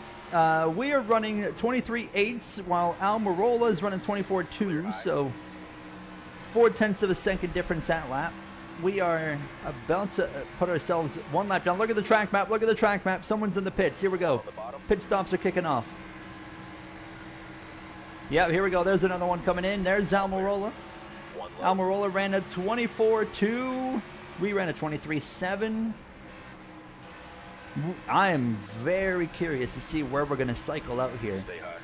We are running 23.8s while Almirola is running 24.2, so 0.4 of a second difference that lap. We are about to put ourselves 1 lap down. Look at the track map. Look at the track map. Someone's in the pits. Here we go. Pit stops are kicking off. Yeah, here we go. There's another one coming in. There's Almirola. Almirola ran a 24.2. We ran a 23.7. I am very curious to see where we're going to cycle out here,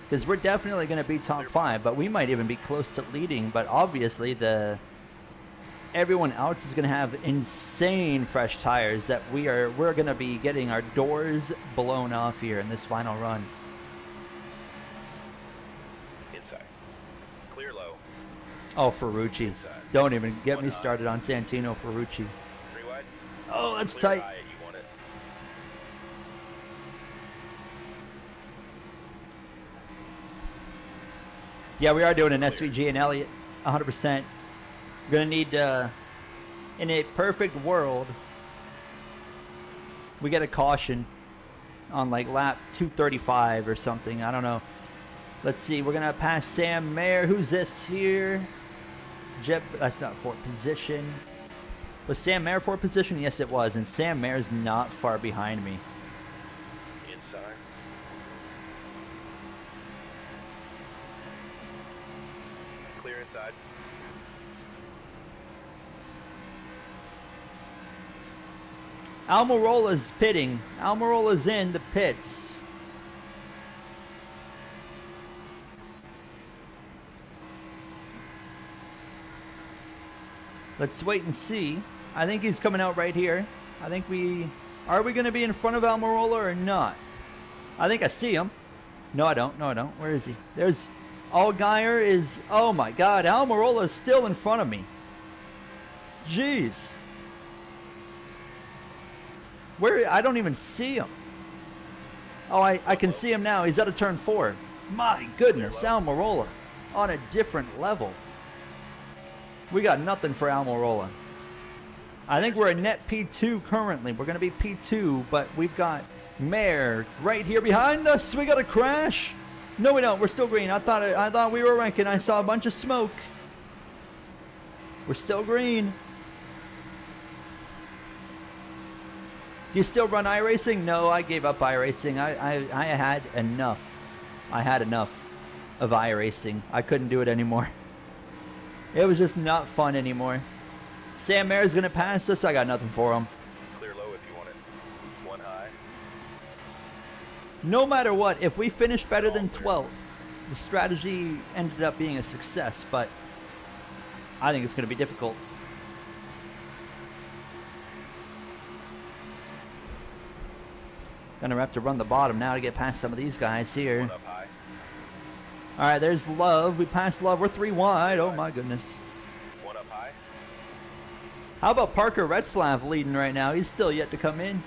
because we're definitely going to be top 5, but we might even be close to leading. But obviously everyone else is going to have insane fresh tires that we're going to be getting our doors blown off here in this final run. Inside. Clear low. Oh, Ferrucci. Don't even get me started on Santino Ferrucci. 3 wide. Oh, that's Clear tight. high, you want it. Yeah, we are doing an SVG and Elliott 100%. We're going to need, in a perfect world, we get a caution on like lap 235 or something. I don't know. Let's see. We're going to pass Sam Mayer. Who's this here? Jeb, that's not 4th position. Was Sam Mayer 4th position? Yes, it was. And Sam Mayer's not far behind me. Inside. Clear inside. Almirola's pitting. Almirola's in the pits. Let's wait and see. I think he's coming out right here. I think are we going to be in front of Almirola or not? I think I see him. No, I don't. No, I don't. Where is he? There's Allgaier is, oh my God, Almirola is still in front of me. Jeez. Where, I don't even see him. Oh, I can see him now. He's out of turn 4. My goodness, Almirola on a different level. We got nothing for Almirola. I think we're a net P2 currently. We're going to be P2, but we've got Mare right here behind us. We got a crash. No, we don't. We're still green. I thought we were ranking. I saw a bunch of smoke. We're still green. Do you still run iRacing? No, I gave up iRacing. I had enough. I had enough of iRacing. I couldn't do it anymore. It was just not fun anymore. Sam Mare's going to pass us. I got nothing for him. Clear low if you want it. One high. No matter what, if we finish better than 12th, the strategy ended up being a success, but I think it's going to be difficult. Gonna have to run the bottom now to get past some of these guys here. One up high. All right, there's Love. We passed Love. We're 3 wide. Oh my goodness. One up high. How about Parker Retzlaff leading right now? He's still yet to come in.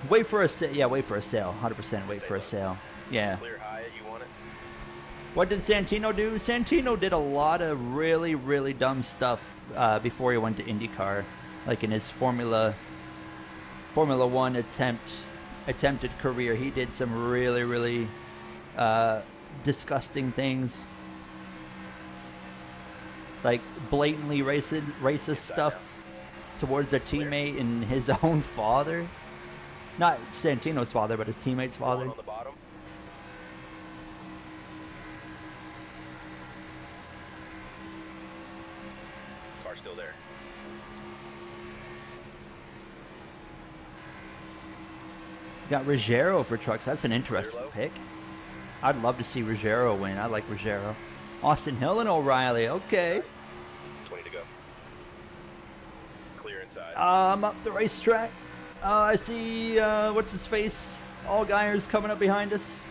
Wait for a sale. Yeah, wait for a sale. 100% wait for a sale. Yeah. Clear high. You want it? What did Santino do? Santino did a lot of really, really dumb stuff before he went to IndyCar, like in his Formula 1 attempted career. He did some really, really disgusting things, like blatantly racist stuff towards a teammate and his own father. Not Santino's father, but his teammate's father. One on the bottom. Car's still there. Got Ruggiero for trucks. That's an interesting low. pick. I'd love to see Ruggiero win. I like Ruggiero. Austin Hill and O'Reilly. Okay. 20 to go. Clear inside. I'm up the racetrack. I see, what's his face? Allgaier's coming up behind us.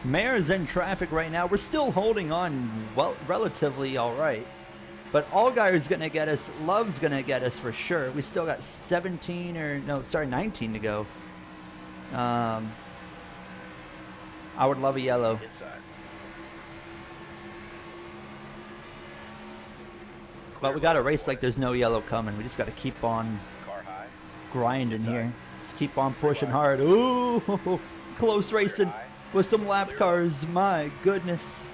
Mare's in traffic right now. We're still holding on, well, relatively all right. But Allgaier's going to get us. Love's going to get us for sure. We still got 19 to go. I would love a yellow. Inside. But we got to race like there's no yellow coming. We just got to keep on Car high. grinding here. Let's keep on pushing hard. Ooh, close racing with some lap cars. My goodness.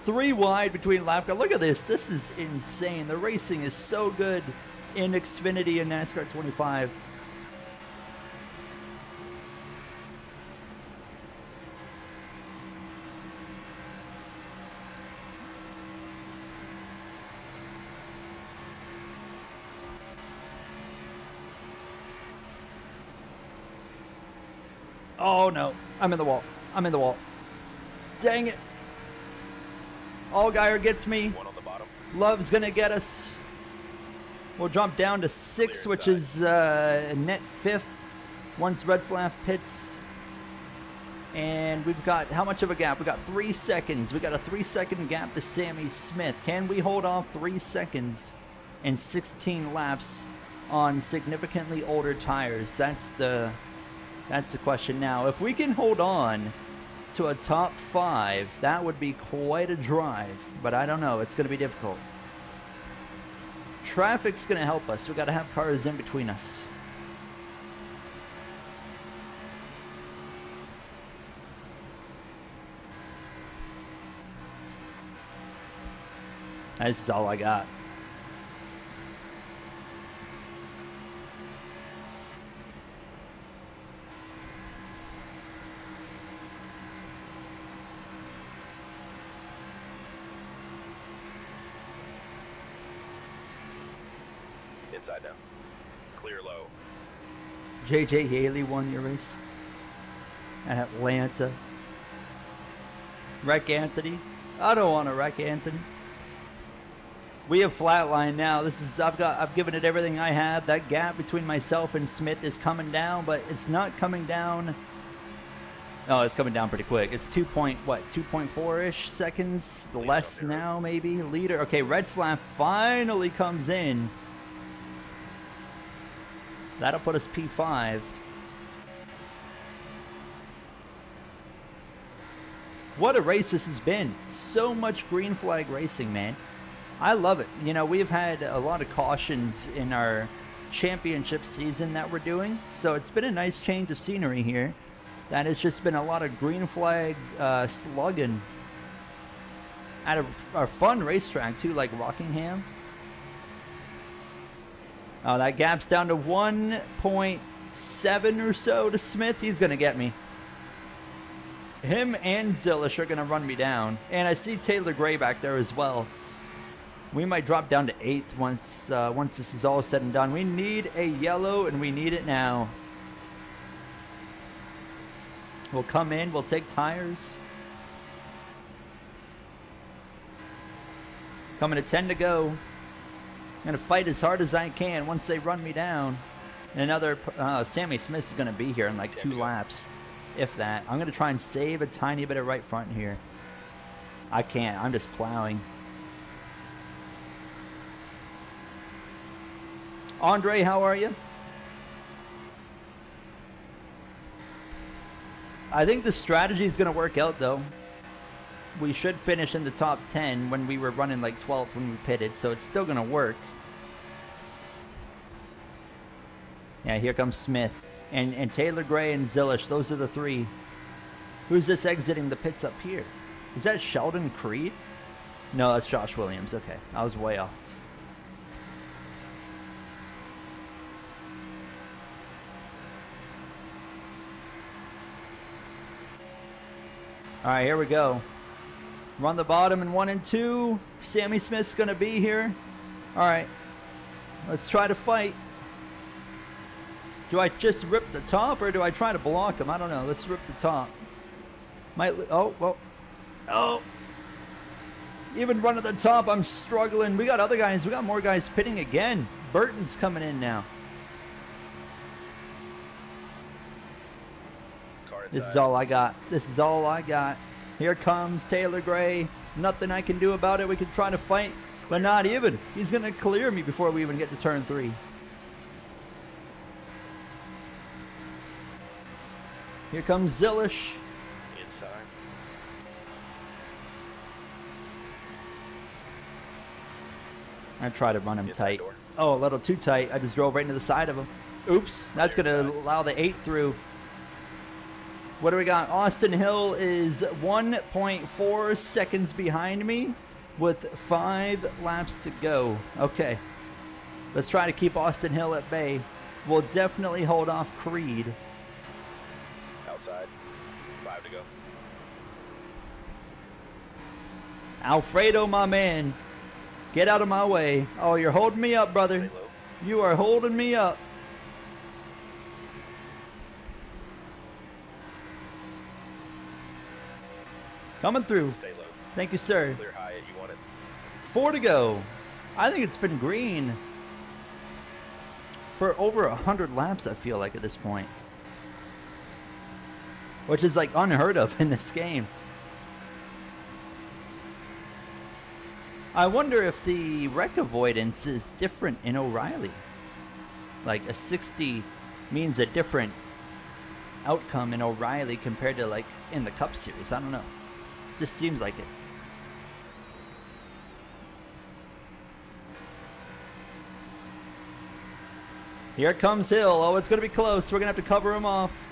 3 wide between lap cars. Look at this. This is insane. The racing is so good in Xfinity and NASCAR 25. Oh no, I'm in the wall. I'm in the wall. Dang it. Allgaier gets me. One on the bottom. Love's gonna get us. We'll jump down to 6, which is net 5th once Retzlaff pits. And we've got, how much of a gap? We got 3 seconds. We got a 3-second gap to Sammy Smith. Can we hold off 3 seconds and 16 laps on significantly older tires? That's the question now. If we can hold on to a top 5, that would be quite a drive, but I don't know. It's going to be difficult. Traffic's going to help us. We got to have cars in between us. This is all I got. Inside now. Clear low. J.J. Haley won your race at Atlanta. Wreck Anthony. I don't want to wreck Anthony. We have flatline now. This is I've given it everything I have. That gap between myself and Smith is coming down, but it's not coming down Oh, it's coming down pretty quick. It's 2.4-ish seconds less now, maybe. Leader. Okay, Red Slav finally comes in. That'll put us P5. What a race this has been. So much green flag racing, man. I love it. You know, we've had a lot of cautions in our championship season that we're doing. So it's been a nice change of scenery here. That it's just been a lot of green flag slugging at a fun racetrack too, like Rockingham. Oh, that gap's down to 1.7 or so to Smith. He's going to get me. Him and Zilish are going to run me down. And I see Taylor Gray back there as well. We might drop down to 8th once this is all said and done. We need a yellow, and we need it now. We'll come in. We'll take tires. Coming to 10 to go. I'm going to fight as hard as I can once they run me down. And another, Sammy Smith is going to be here in like 2 laps. If that. I'm going to try and save a tiny bit of right front here. I can't. I'm just plowing. Andre, how are you? I think the strategy is going to work out, though. We should finish in the top 10 when we were running like 12th when we pitted, so it's still going to work. Yeah, here comes Smith. And Taylor Gray and Zilish, those are the 3. Who's this exiting the pits up here? Is that Sheldon Creed? No, that's Josh Williams. Okay, I was way off. All right, here we go. Run the bottom in 1 and 2. Sammy Smith's going to be here. All right, let's try to fight. Do I just rip the top, or do I try to block him? I don't know. Let's rip the top. Oh, well. Oh. Even running the top, I'm struggling. We got other guys. We got more guys pitting again. Burton's coming in now. This is all I got. This is all I got. Here comes Taylor Gray. Nothing I can do about it. We can try to fight, but not even. He's going to clear me before we even get to turn 3. Here comes Zilish. Inside. I try to run him Inside tight. door. Oh, a little too tight. I just drove right into the side of him. Oops. That's going to allow the 8 through. What do we got? Austin Hill is 1.4 seconds behind me with 5 laps to go. Okay. Let's try to keep Austin Hill at bay. We'll definitely hold off Creed. Outside. 5 to go. Alfredo, my man. Get out of my way. Oh, you're holding me up, brother. Stay low. You are holding me up. Coming through. Stay low. Thank you, sir. Clear high. You want it. 4 to go. I think it's been green for over 100 laps, I feel like, at this point. Which is like unheard of in this game. I wonder if the wreck avoidance is different in O'Reilly. Like a 60 means a different outcome in O'Reilly compared to like in the Cup Series. I don't know. Just seems like it. Here comes Hill. Oh, it's going to be close. We're going to have to cover him off.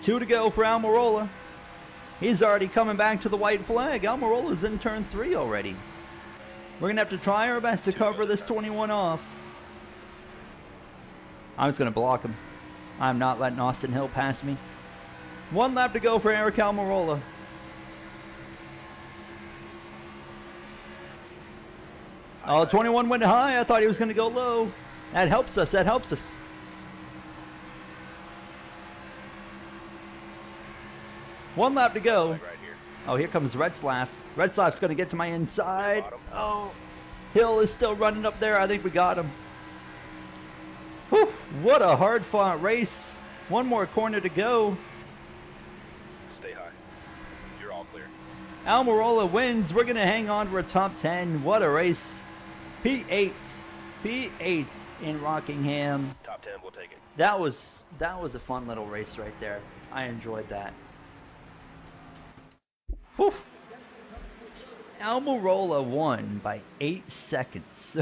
Two to go for Almirola. He's already coming back to the white flag. Almirola's in turn 3 already. We're going to have to try our best to cover this 21 off. I'm just going to block him. I'm not letting Austin Hill pass me. 1 lap to go for Eric Almirola. Oh, 21 went high. I thought he was going to go low. That helps us. That helps us. One lap to go. Right here. Oh, here comes Redslav. Redslav's going to get to my inside. Oh, Hill is still running up there. I think we got him. Whew. What a hard-fought race. One more corner to go. Stay high. You're all clear. Almirola wins. We're going to hang on to a top 10. What a race. P8. P8 in Rockingham. Top 10, we'll take it. That was a fun little race right there. I enjoyed that. Whew. Almirola won by 8 seconds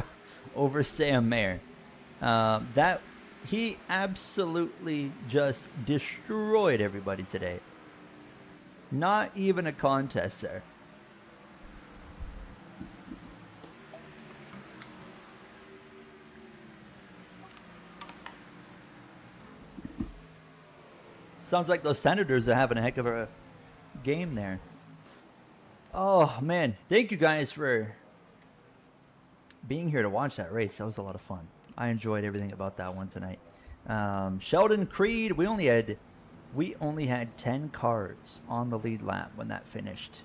over Sam Mayer. He absolutely just destroyed everybody today. Not even a contest there. Sounds like those Senators are having a heck of a game there. Oh, man. Thank you guys for being here to watch that race. That was a lot of fun. I enjoyed everything about that one tonight. Sheldon Creed, we only had 10 cars on the lead lap when that finished.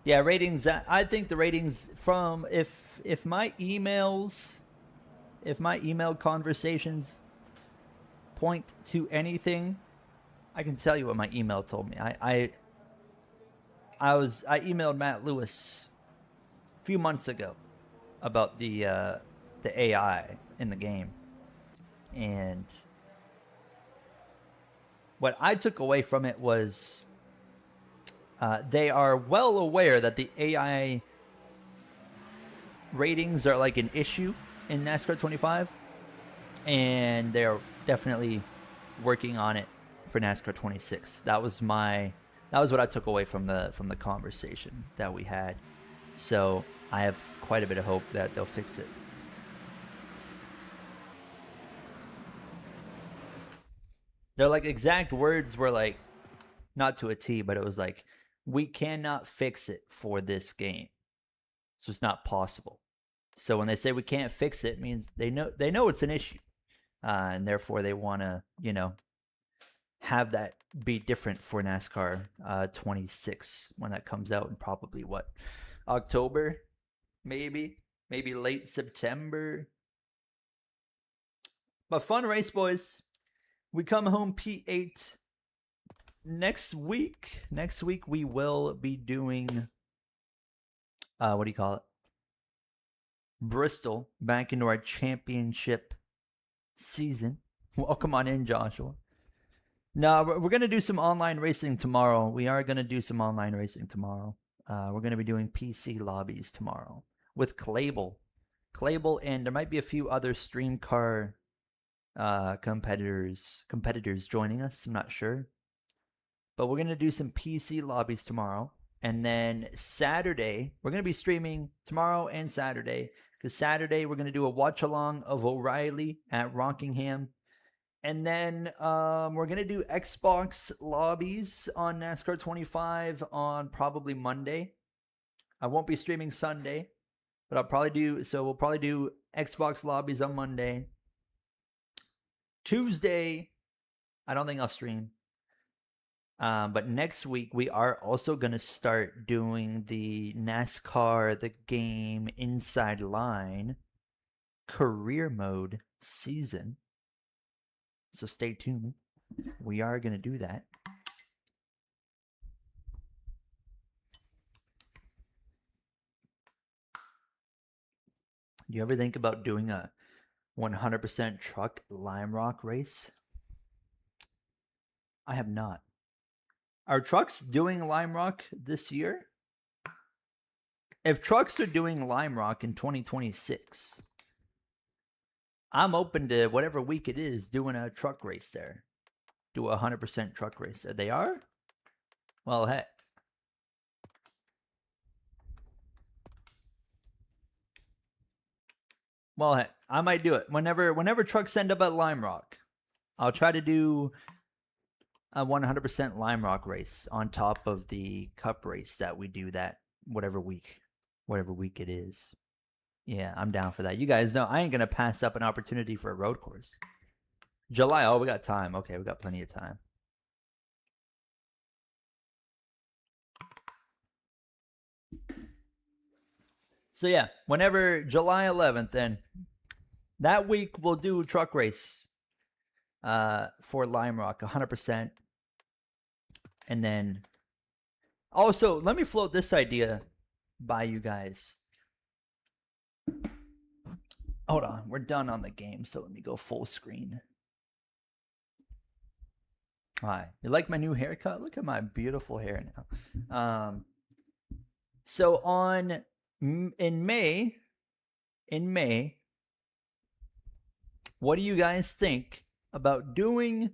Yeah, ratings. I think the ratings from if my email conversations point to anything, I can tell you what my email told me. I emailed Matt Lewis a few months ago about the AI in the game, and what I took away from it was they are well aware that the AI ratings are like an issue in NASCAR 25, and they're definitely working on it for NASCAR 26. That was what I took away from the conversation that we had. So I have quite a bit of hope that they'll fix it. Their like exact words were like, not to a T, but it was like, we cannot fix it for this game. It's just not possible. So when they say we can't fix it, it means they know it's an issue, and therefore they want to, have that be different for NASCAR 26 when that comes out in probably October, maybe late September. But fun race, boys. We come home P8 next week. Next week we will be doing what do you call it? Bristol, back into our championship season. Welcome on in, Joshua. No, we're going to do some online racing tomorrow. We are going to do some online racing tomorrow. We're going to be doing PC lobbies tomorrow with Clable, and there might be a few other stream car competitors joining us. I'm not sure. But we're going to do some PC lobbies tomorrow. And then Saturday, we're going to be streaming tomorrow and Saturday. Because Saturday, we're going to do a watch-along of O'Reilly at Rockingham. And then we're going to do Xbox lobbies on NASCAR 25 on probably Monday. I won't be streaming Sunday, but we'll probably do Xbox lobbies on Monday. Tuesday, I don't think I'll stream. But next week, we are also going to start doing the NASCAR, the game Inside Line career mode season. So stay tuned. We are going to do that. Do you ever think about doing a 100% truck Lime Rock race? I have not. Are trucks doing Lime Rock this year? If trucks are doing Lime Rock in 2026, I'm open to whatever week it is doing a truck race there. Do a 100% truck race there. They are? Well, heck. Well, heck, I might do it. Whenever trucks end up at Lime Rock, I'll try to do a 100% Lime Rock race on top of the Cup race that we do that whatever week it is. Yeah, I'm down for that. You guys know I ain't going to pass up an opportunity for a road course. July, oh, we got time. Okay, we got plenty of time. So yeah, whenever July 11th, then that week we'll do truck race for Lime Rock 100%. And then also, let me float this idea by you guys. Hold on, we're done on the game, so let me go full screen. Hi, you like my new haircut? Look at my beautiful hair now. So in May, what do you guys think about doing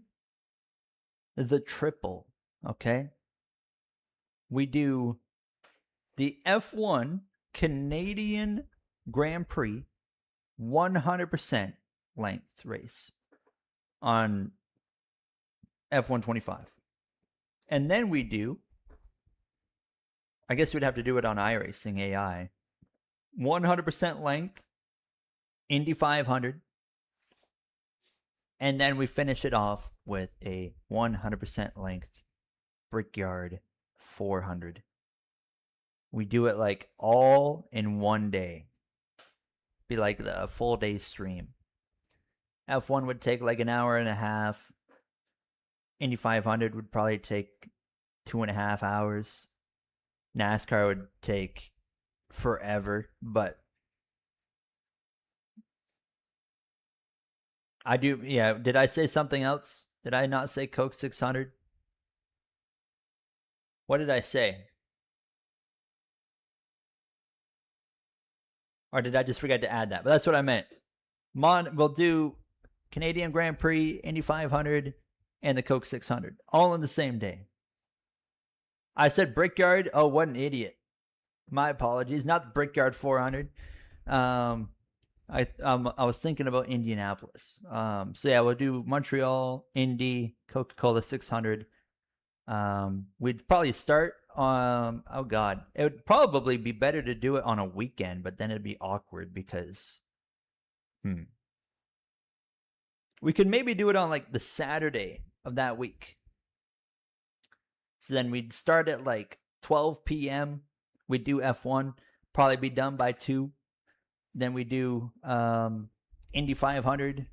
the triple? Okay, we do the F1 Canadian Grand Prix 100% length race on F125. And then we do, I guess we'd have to do it on iRacing AI, 100% length, Indy 500. And then we finish it off with a 100% length Brickyard 400. We do it like all in one day. Be like a full day stream. F1 would take like an hour and a half. Indy 500 would probably take 2.5 hours. NASCAR would take forever, but I do, yeah. Did I say something else? Did I not say Coke 600? What did I say? Or did I just forget to add that? But that's what I meant. We'll do Canadian Grand Prix, Indy 500, and the Coke 600, all in the same day. I said Brickyard. Oh, what an idiot. My apologies. Not the Brickyard 400. I was thinking about Indianapolis. So yeah, we'll do Montreal, Indy, Coca-Cola 600. We'd probably start on, oh god, it would probably be better to do it on a weekend, but then it'd be awkward because we could maybe do it on like the Saturday of that week. So then we'd start at like 12 p.m. We'd do F1, probably be done by 2. Then we do Indy 500.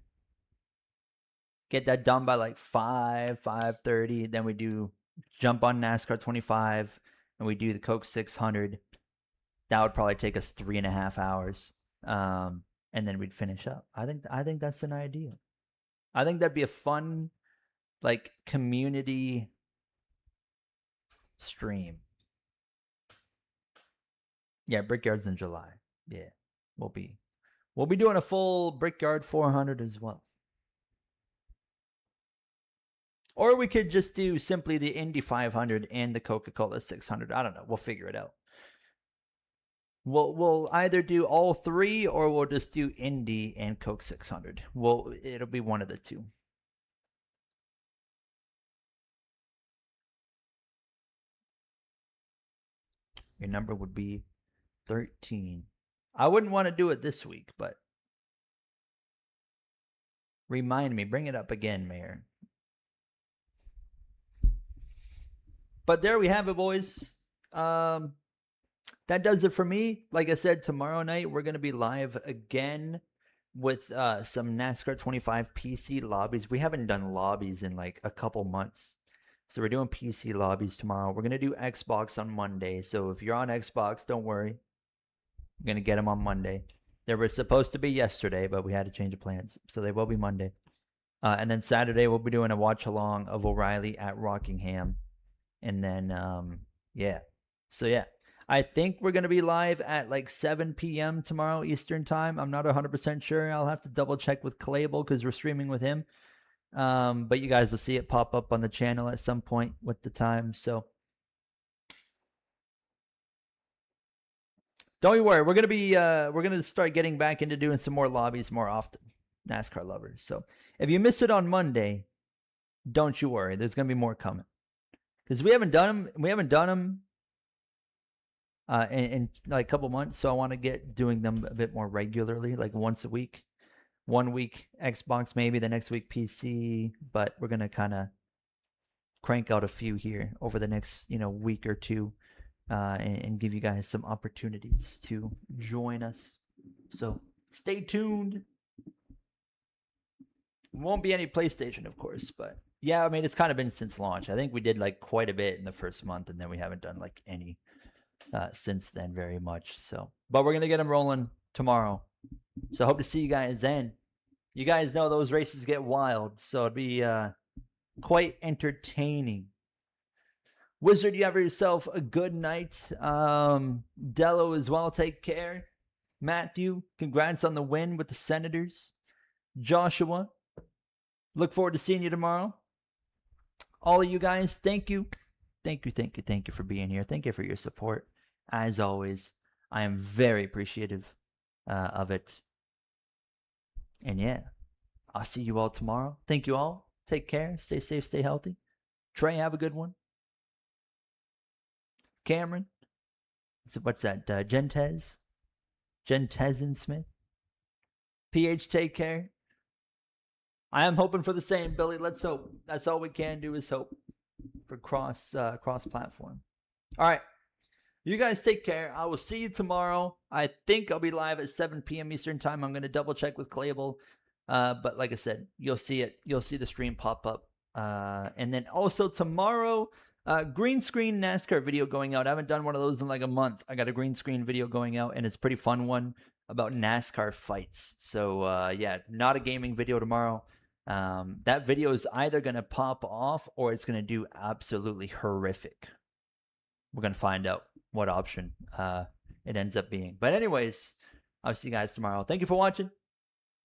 Get that done by like 5:30. Then we do jump on NASCAR 25, and we do the Coke 600. That would probably take us 3.5 hours, and then we'd finish up. I think that's an idea. I think that'd be a fun, like, community stream. Yeah, Brickyard's in July. Yeah, we'll be doing a full Brickyard 400 as well. Or we could just do simply the Indy 500 and the Coca-Cola 600. I don't know. We'll figure it out. We'll either do all 3 or we'll just do Indy and Coke 600. It'll be one of the 2. Your number would be 13. I wouldn't want to do it this week, but remind me. Bring it up again, Mayor. But there we have it, boys. That does it for me. Like I said, tomorrow night we're going to be live again with some NASCAR 25 PC lobbies. We haven't done lobbies in like a couple months. So we're doing PC lobbies tomorrow. We're going to do Xbox on Monday. So if you're on Xbox, don't worry. I'm going to get them on Monday. They were supposed to be yesterday, but we had to change the plans. So they will be Monday. And then Saturday we'll be doing a watch along of O'Reilly at Rockingham. And then, yeah. So, yeah. I think we're going to be live at like 7 p.m. tomorrow Eastern time. I'm not 100% sure. I'll have to double check with Clable because we're streaming with him. But you guys will see it pop up on the channel at some point with the time. So, don't you worry. We're going to start getting back into doing some more lobbies more often. NASCAR lovers. So, if you miss it on Monday, don't you worry. There's going to be more coming. Because we haven't done them in like a couple months, so I want to get doing them a bit more regularly, like once a week. 1 week Xbox, maybe the next week PC, but we're gonna kind of crank out a few here over the next week or two and give you guys some opportunities to join us. So stay tuned. Won't be any PlayStation, of course, but yeah, I mean, it's kind of been since launch. I think we did like quite a bit in the first month, and then we haven't done like any since then very much. So, but we're gonna get them rolling tomorrow. So I hope to see you guys then. You guys know those races get wild, so it'd be quite entertaining. Wizard, you have yourself a good night. Dello as well, take care. Matthew, congrats on the win with the Senators. Joshua, look forward to seeing you tomorrow. All of you guys, thank you. Thank you for being here. Thank you for your support. As always, I am very appreciative of it. And yeah, I'll see you all tomorrow. Thank you all. Take care. Stay safe. Stay healthy. Trey, have a good one. Cameron, what's that? Gentez and Smith. PH, take care. I am hoping for the same, Billy. Let's hope. That's all we can do is hope for cross platform. All right. You guys take care. I will see you tomorrow. I think I'll be live at 7 p.m. Eastern time. I'm going to double check with Clayable. But like I said, you'll see it. You'll see the stream pop up. And then also tomorrow, green screen NASCAR video going out. I haven't done one of those in like a month. I got a green screen video going out, and it's a pretty fun one about NASCAR fights. So yeah, not a gaming video tomorrow. That video is either going to pop off or it's going to do absolutely horrific. We're going to find out what option it ends up being. But anyways, I'll see you guys tomorrow. Thank you for watching.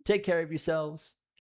Take care of yourselves.